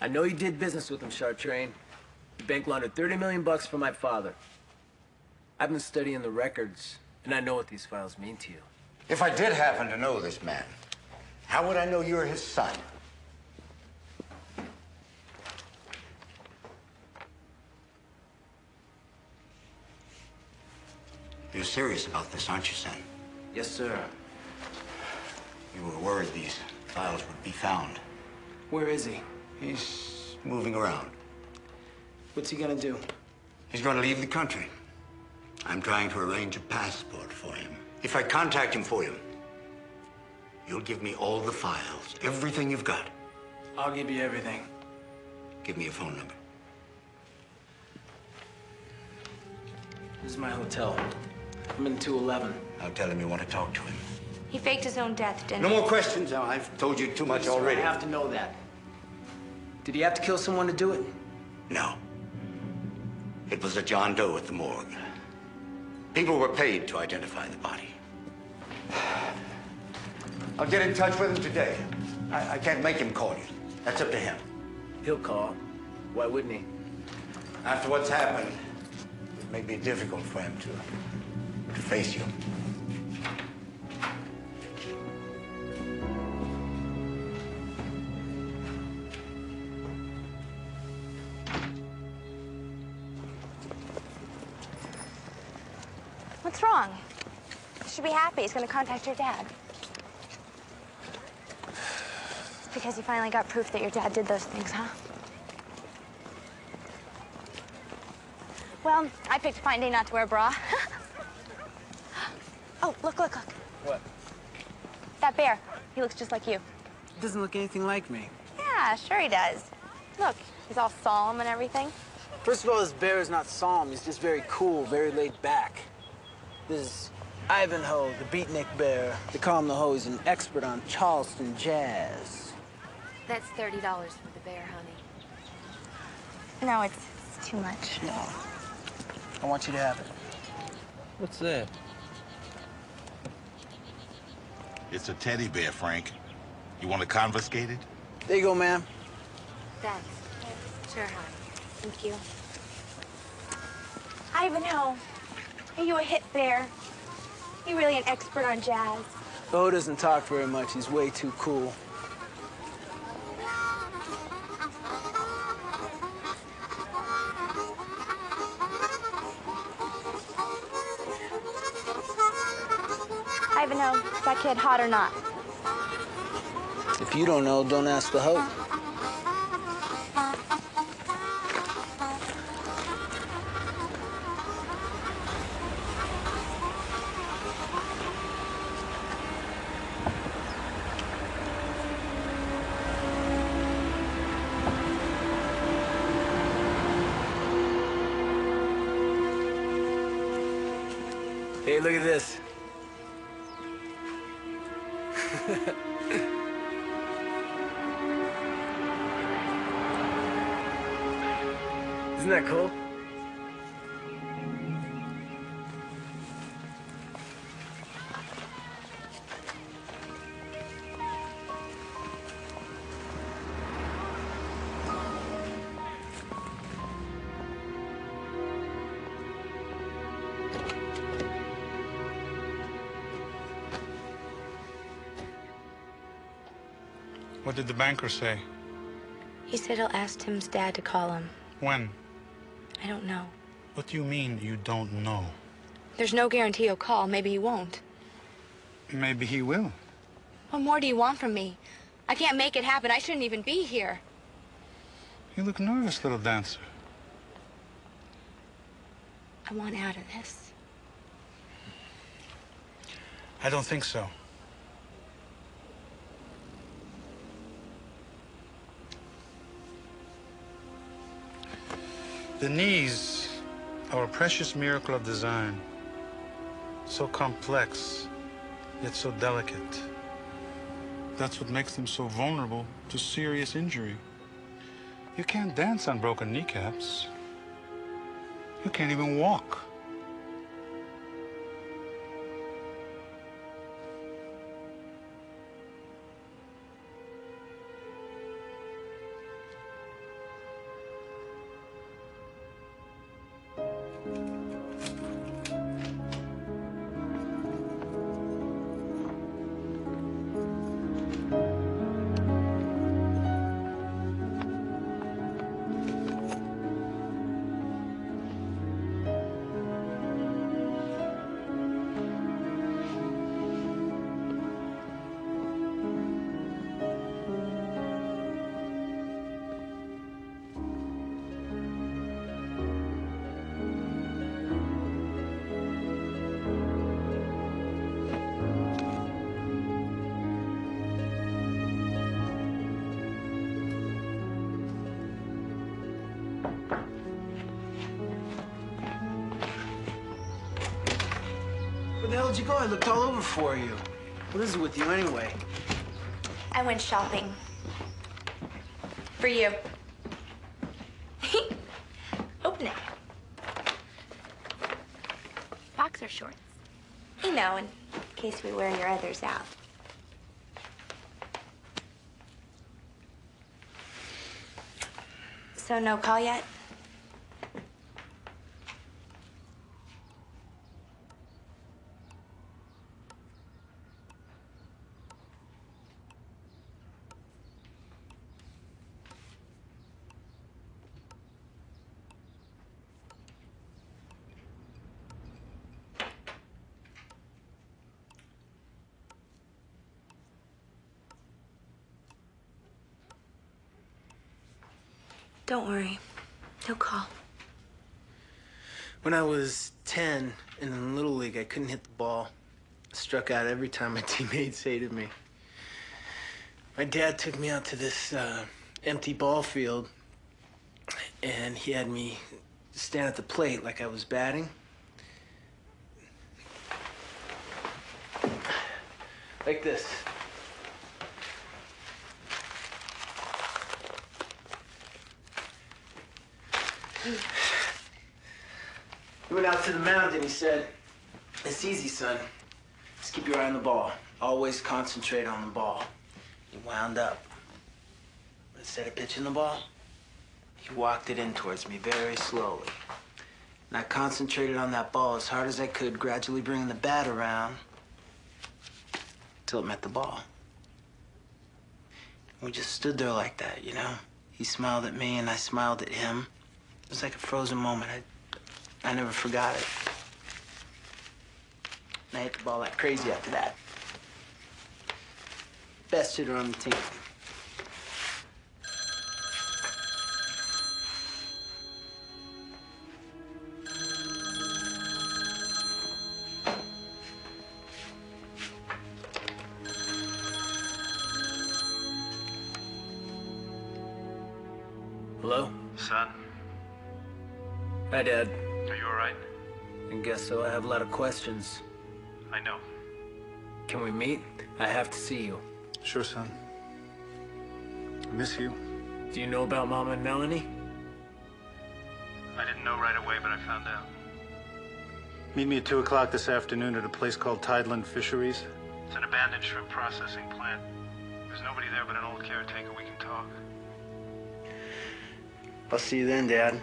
I know you did business with him, Chartrain. The bank laundered 30 million bucks for my father. I've been studying the records, and I know what these files mean to you. If I did happen to know this man, how would I know you're his son? You're serious about this, aren't you, son? Yes, sir. You were worried these files would be found. Where is he? He's moving around. What's he gonna do? He's going to leave the country. I'm trying to arrange a passport for him. If I contact him for you, you'll give me all the files, everything you've got. I'll give you everything. Give me your phone number. This is my hotel. I'm in 211. I'll tell him you want to talk to him. He faked his own death, didn't No he? more questions. Now, I've told you too much Sir, already. I have to know that. Did he have to kill someone to do it? No. It was a John Doe at the morgue. People were paid to identify the body. I'll get in touch with him today. I can't make him call you. That's up to him. He'll call. Why wouldn't he? After what's happened, it may be difficult for him to face you. What's wrong? You should be happy. He's gonna contact your dad. It's because you finally got proof that your dad did those things, huh? Well, I picked a fine day not to wear a bra. Oh, look. What? That bear. He looks just like you. He doesn't look anything like me. Yeah, sure he does. Look, he's all solemn and everything. First of all, this bear is not solemn. He's just very cool, very laid back. This is Ivanhoe, the beatnik bear. They call him the Ho. He's an expert on Charleston jazz. That's $30 for the bear, honey. No, it's too much. No. I want you to have it. What's that? It's a teddy bear, Frank. You want to confiscate it? There you go, ma'am. Thanks. Sure, honey. Thank you. Ivanhoe, are you a hit bear? You really an expert on jazz? Ho doesn't talk very much. He's way too cool. Ivanhoe, is that kid hot or not? If you don't know, don't ask the hoe. Hey, look at this. Isn't that cool? What did the banker say? He said he'll ask Tim's dad to call him. When? I don't know. What do you mean you don't know? There's no guarantee he'll call. Maybe he won't. Maybe he will. What more do you want from me? I can't make it happen. I shouldn't even be here. You look nervous, little dancer. I want out of this. I don't think so. The knees are a precious miracle of design. So complex, yet so delicate. That's what makes them so vulnerable to serious injury. You can't dance on broken kneecaps. You can't even walk. Where the hell did you go? I looked all over for you. What is it with you anyway? I went shopping. For you. Open it. Boxer shorts. You know, in case we wear your others out. So no call yet? Don't worry. He'll call. When I was 10 in Little League, I couldn't hit the ball. I struck out every time my teammates hated me. My dad took me out to this empty ball field, and he had me stand at the plate like I was batting. Like this. He went out to the mound and he said, "It's easy, son. Just keep your eye on the ball. Always concentrate on the ball." He wound up. But instead of pitching the ball, he walked it in towards me very slowly. And I concentrated on that ball as hard as I could, gradually bringing the bat around till it met the ball. And we just stood there like that, you know? He smiled at me and I smiled at him. It was like a frozen moment. I never forgot it. And I hit the ball like crazy after that. Best hitter on the team. Hello? Son, Hi, Dad. are you all right? I guess so. I have a lot of questions. I know. Can we meet? I have to see you. Sure, son. I miss you. Do you know about Mom and Melanie? I didn't know right away, but I found out. Meet me at 2 o'clock this afternoon at a place called Tideland Fisheries. It's an abandoned shrimp processing plant. There's nobody there but an old caretaker. We can talk. I'll see you then, Dad.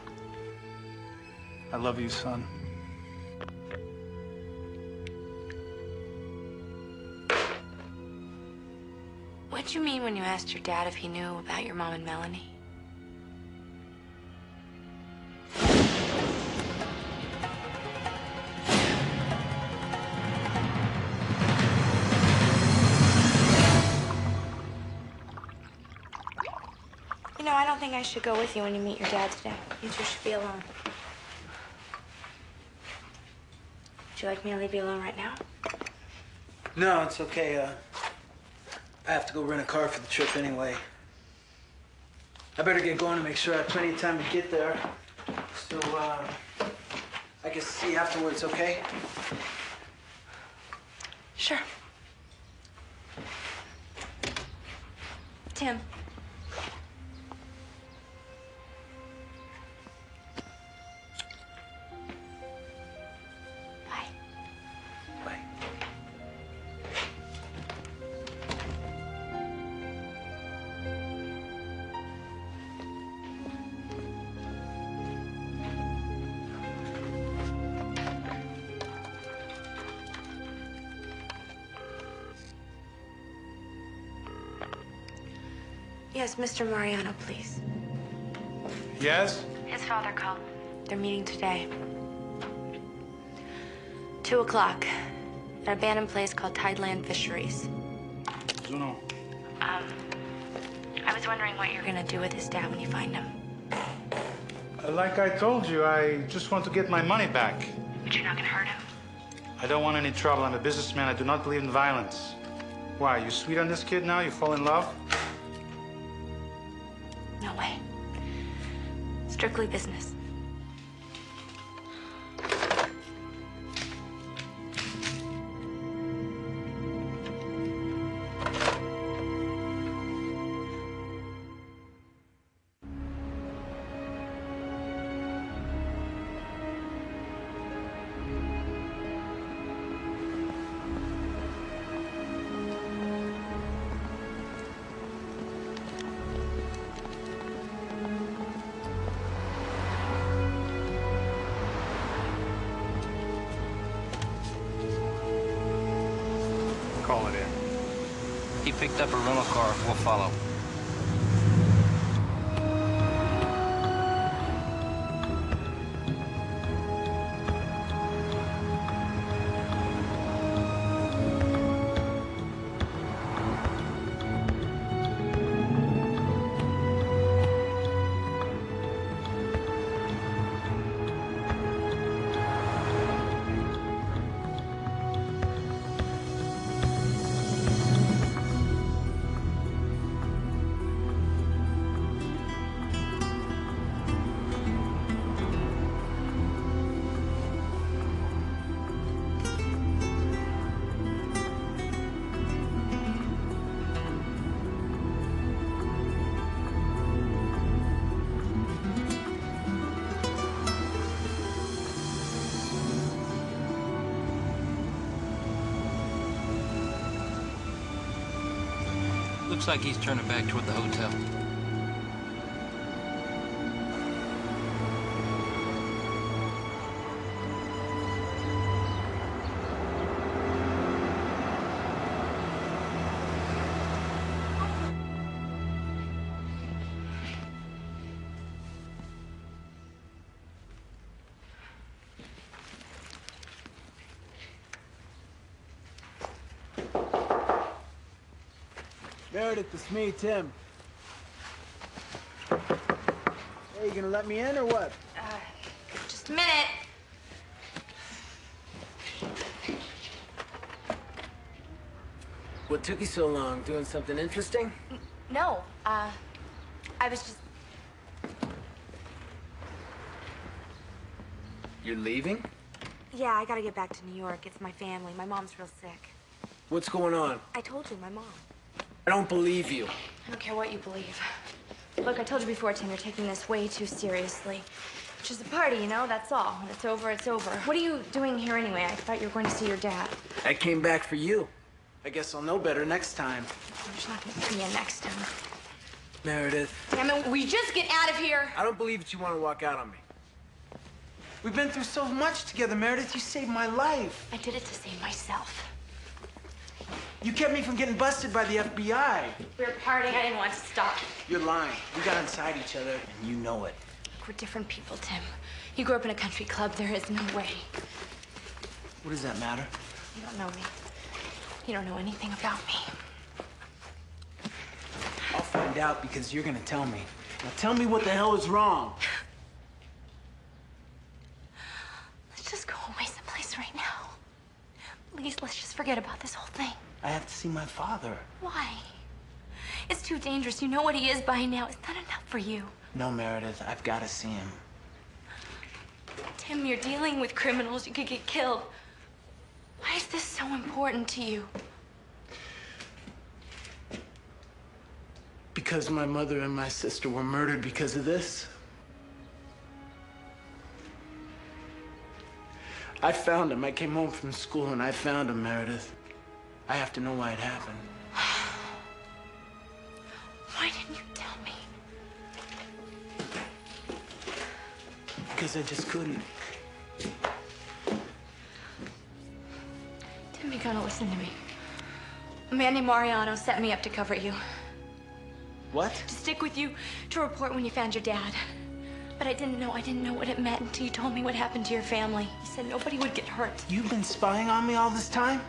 I love you, son. What'd you mean when you asked your dad if he knew about your mom and Melanie? You know, I don't think I should go with you when you meet your dad today. You two should be alone. Would you like me to leave you alone right now? No, it's okay. I have to go rent a car for the trip anyway. I better get going to make sure I have plenty of time to get there. So, I guess see you afterwards, okay? Sure. Tim. Yes, Mr. Mariano, please. Yes? His father called. They're meeting today. 2 o'clock at an abandoned place called Tideland Fisheries. Zuno. I was wondering what you're gonna do with his dad when you find him. Like I told you, I just want to get my money back. But you're not gonna hurt him. I don't want any trouble. I'm a businessman. I do not believe in violence. Why, you sweet on this kid now? You fall in love? No way. Strictly business. Call it in. He picked up a rental car. We'll follow. Looks like he's turning back toward the hotel. Meredith, it's me, Tim. Hey, you gonna let me in or what? Just a minute. What took you so long? Doing something interesting? No, I was just... You're leaving? Yeah, I gotta get back to New York. It's my family. My mom's real sick. What's going on? I told you, my mom. I don't believe you. I don't care what you believe. Look, I told you before, Tim, you're taking this way too seriously. It's just a party, you know? That's all. When it's over, it's over. What are you doing here anyway? I thought you were going to see your dad. I came back for you. I guess I'll know better next time. There's not going to be a next time. Meredith. Damn it, we just get out of here. I don't believe that you want to walk out on me. We've been through so much together, Meredith. You saved my life. I did it to save myself. You kept me from getting busted by the FBI. We were partying. I didn't want to stop. You're lying. We got inside each other, and you know it. We're different people, Tim. You grew up in a country club. There is no way. What does that matter? You don't know me. You don't know anything about me. I'll find out because you're gonna tell me. Now tell me what the hell is wrong. Let's just go away someplace right now. Please, let's just forget about this whole thing. I have to see my father. Why? It's too dangerous. You know what he is by now. It's not enough for you. No, Meredith, I've got to see him. Tim, you're dealing with criminals. You could get killed. Why is this so important to you? Because my mother and my sister were murdered because of this. I found him. I came home from school and I found him, Meredith. I have to know why it happened. Why didn't you tell me? Because I just couldn't. Tim, you gotta listen to me. Manny Mariano set me up to cover you. What? To stick with you, to report when you found your dad. But I didn't know what it meant until you told me what happened to your family. You said nobody would get hurt. You've been spying on me all this time?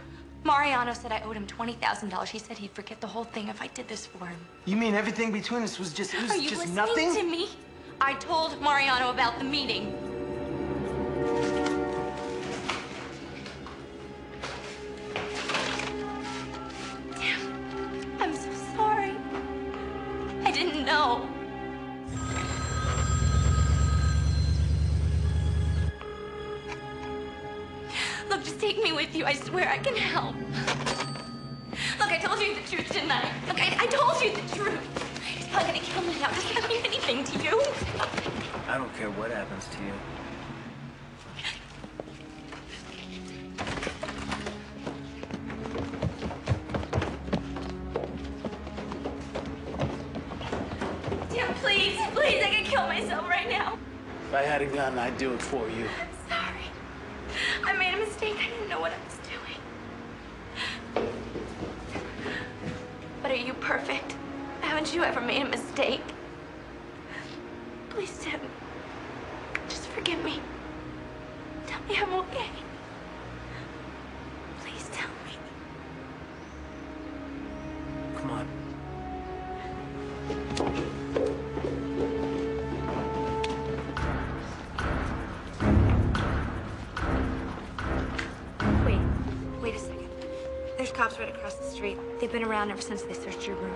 Mariano said I owed him $20,000. He said he'd forget the whole thing if I did this for him. You mean everything between us was just, Are you listening nothing? to me? I told Mariano about the meeting. Damn, I'm so sorry. I didn't know. Look, just take me with you. I swear I can help. Look, I told you the truth, didn't I? Look, I told you the truth. He's probably gonna kill me now. Does that mean anything to you? I don't care what happens to you. Tim, please, please, I can kill myself right now. If I had a gun, I'd do it for you. I'm sorry. I made a mistake. I didn't know what I was doing. But are you perfect? Haven't you ever made a mistake? Please, Tim. Just forgive me. Tell me I'm okay. Please tell me. Come on. Wait a second. There's cops right across the street. They've been around ever since they searched your room.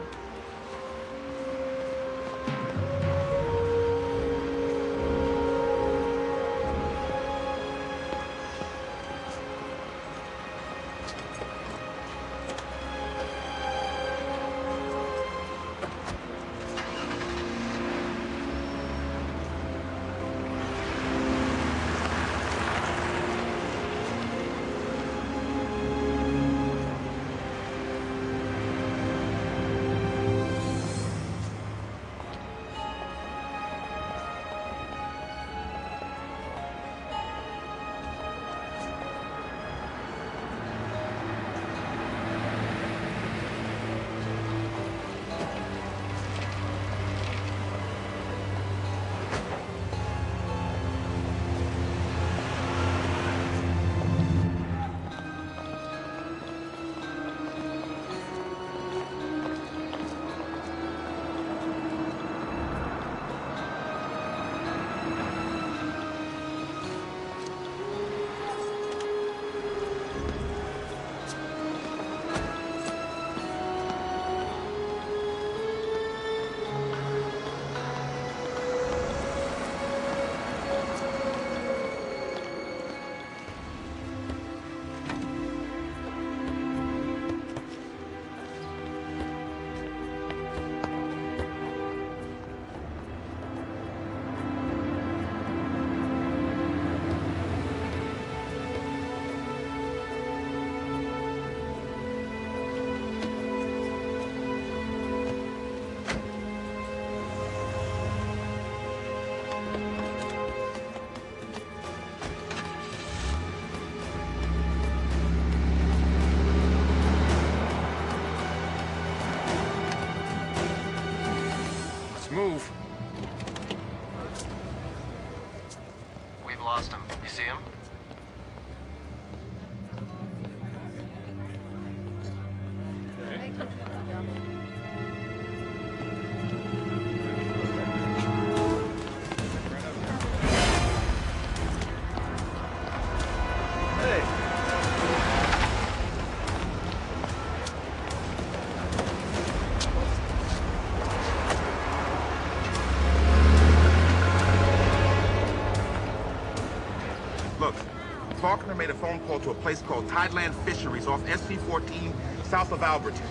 made a phone call to a place called Tideland Fisheries off SC-14 south of Alberton.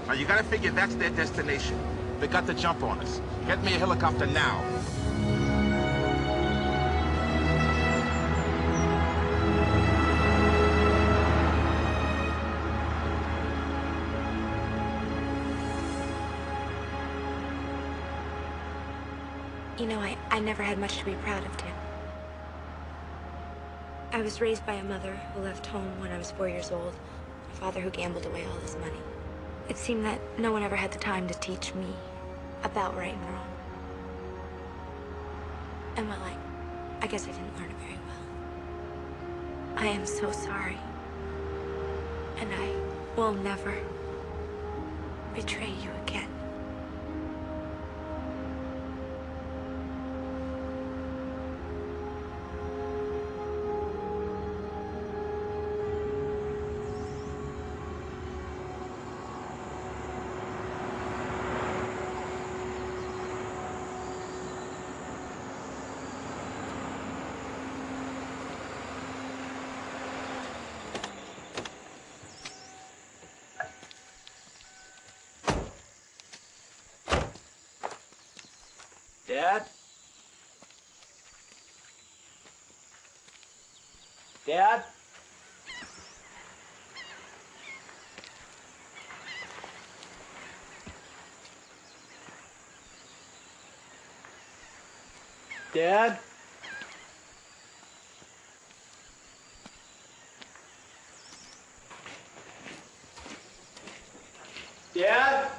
Now, you gotta figure that's their destination. They got the jump on us. Get me a helicopter now. You know, I never had much to be proud of, Tim. I was raised by a mother who left home when I was 4 years old, a father who gambled away all his money. It seemed that no one ever had the time to teach me about right and wrong. And well, I guess I didn't learn it very well. I am so sorry. And I will never betray you again. Dad? Dad? Dad? Dad?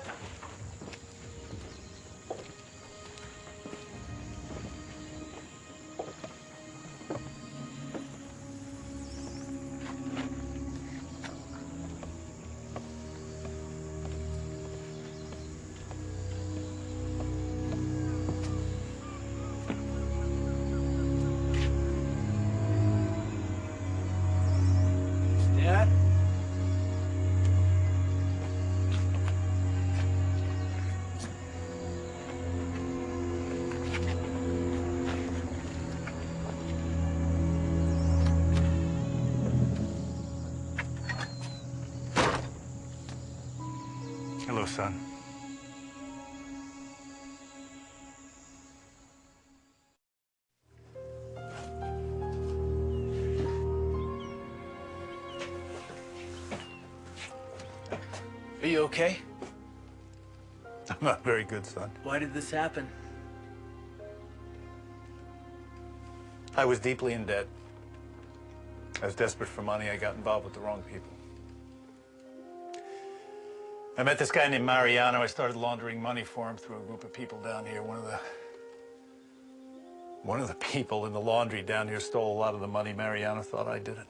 Dad? Hello, son. Are you okay? I'm not very good, son. Why did this happen? I was deeply in debt. I was desperate for money. I got involved with the wrong people. I met this guy named Mariano. I started laundering money for him through a group of people down here. One of the people in the laundry down here stole a lot of the money. Mariano thought I did it.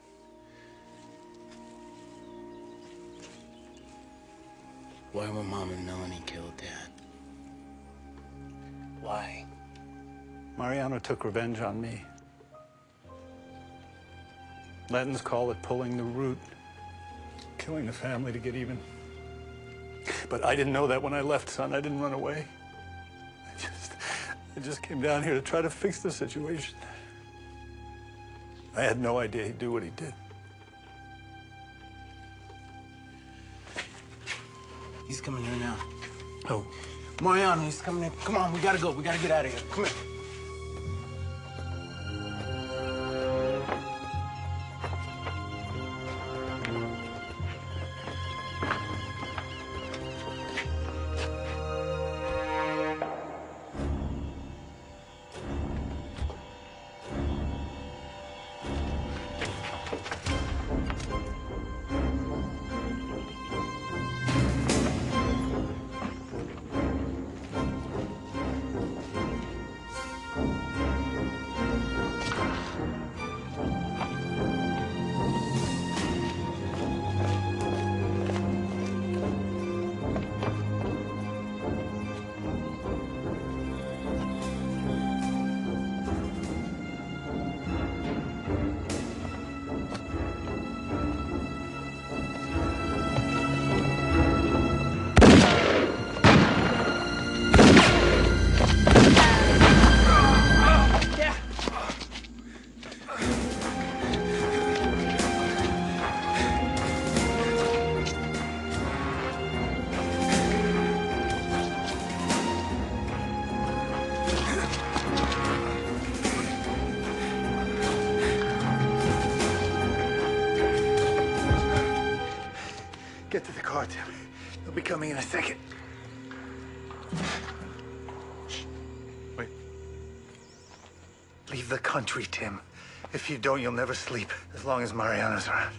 Why were Mom and Melanie killed, Dad? Why? Mariano took revenge on me. Latins call it pulling the root, killing the family to get even. But I didn't know that when I left, son. I didn't run away. I just came down here to try to fix the situation. I had no idea he'd do what he did. He's coming here now. Oh. Mariano, he's coming in. Come on, we gotta go. We gotta get out of here. Come here. Get to the car, Tim. They'll be coming in a second. Shh. Wait. Leave the country, Tim. If you don't, you'll never sleep, as long as Mariano's around.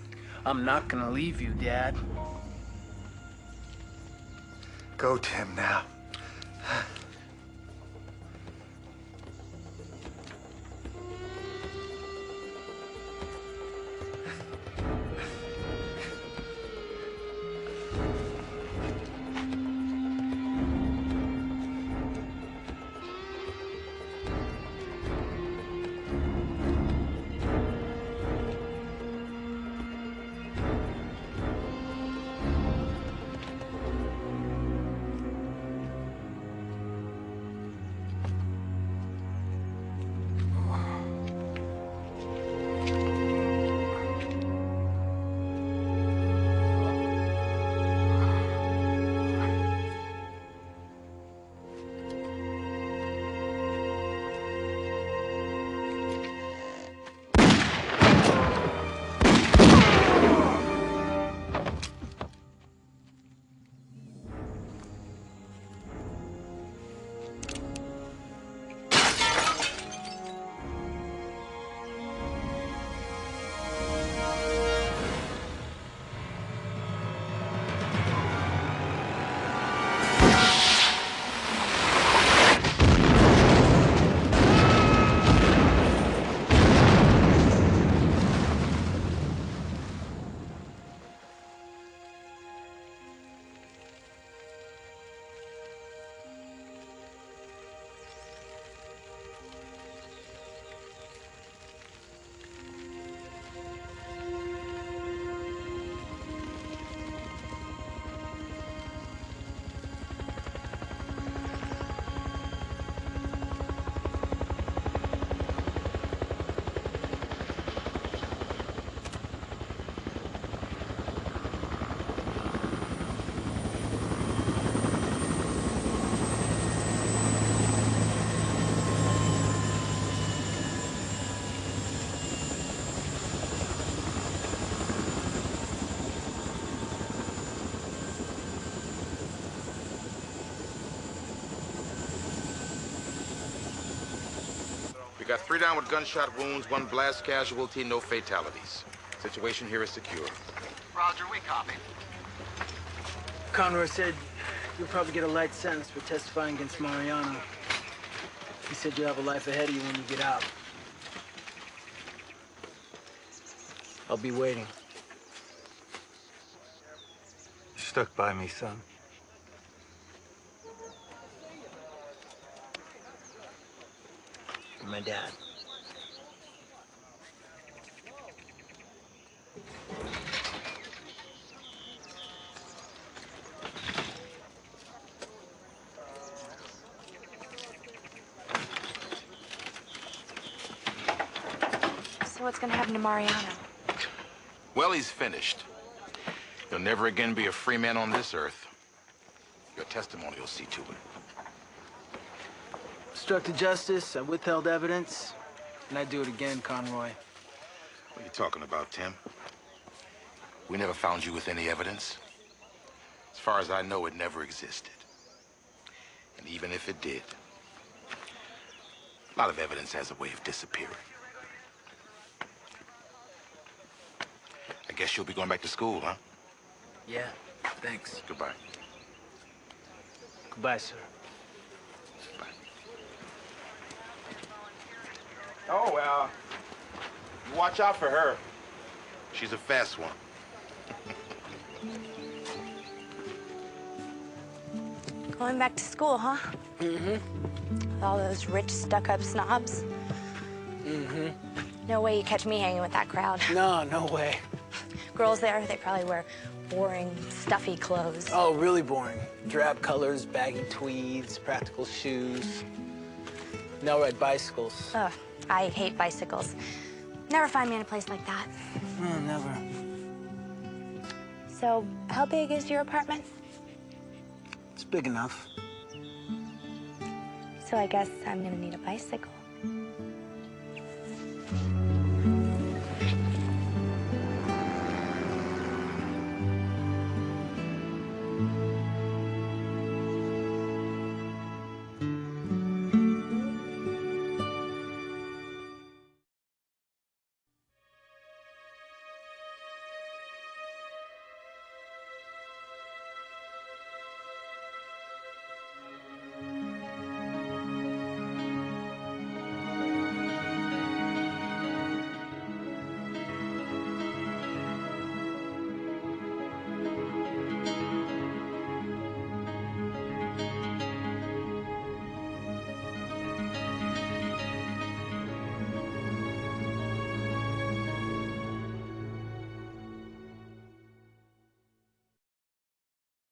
I'm not gonna leave you, Dad. Go, Tim, now. We got 3 down with gunshot wounds, 1 blast casualty, no fatalities. Situation here is secure. Roger, we copy. Conroy said you'll probably get a light sentence for testifying against Mariano. He said you'll have a life ahead of you when you get out. I'll be waiting. You stuck by me, son. You're my dad. So what's gonna happen to Mariano? Well, he's finished. He'll never again be a free man on this earth. Your testimony will see to it. Obstructed justice, I withheld evidence, and I'd do it again, Conroy. What are you talking about, Tim? We never found you with any evidence. As far as I know, it never existed. And even if it did, a lot of evidence has a way of disappearing. I guess you'll be going back to school, huh? Yeah, thanks. Goodbye. Goodbye, sir. Oh, watch out for her. She's a fast one. Going back to school, huh? Mm-hmm. With all those rich, stuck-up snobs. Mm-hmm. No way you catch me hanging with that crowd. No way. Girls there, they probably wear boring, stuffy clothes. Oh, really boring. Drab colors, baggy tweeds, practical shoes. They'll ride bicycles. Ugh, I hate bicycles. Never find me in a place like that. Oh, never. So, how big is your apartment? It's big enough. So I guess I'm gonna need a bicycle.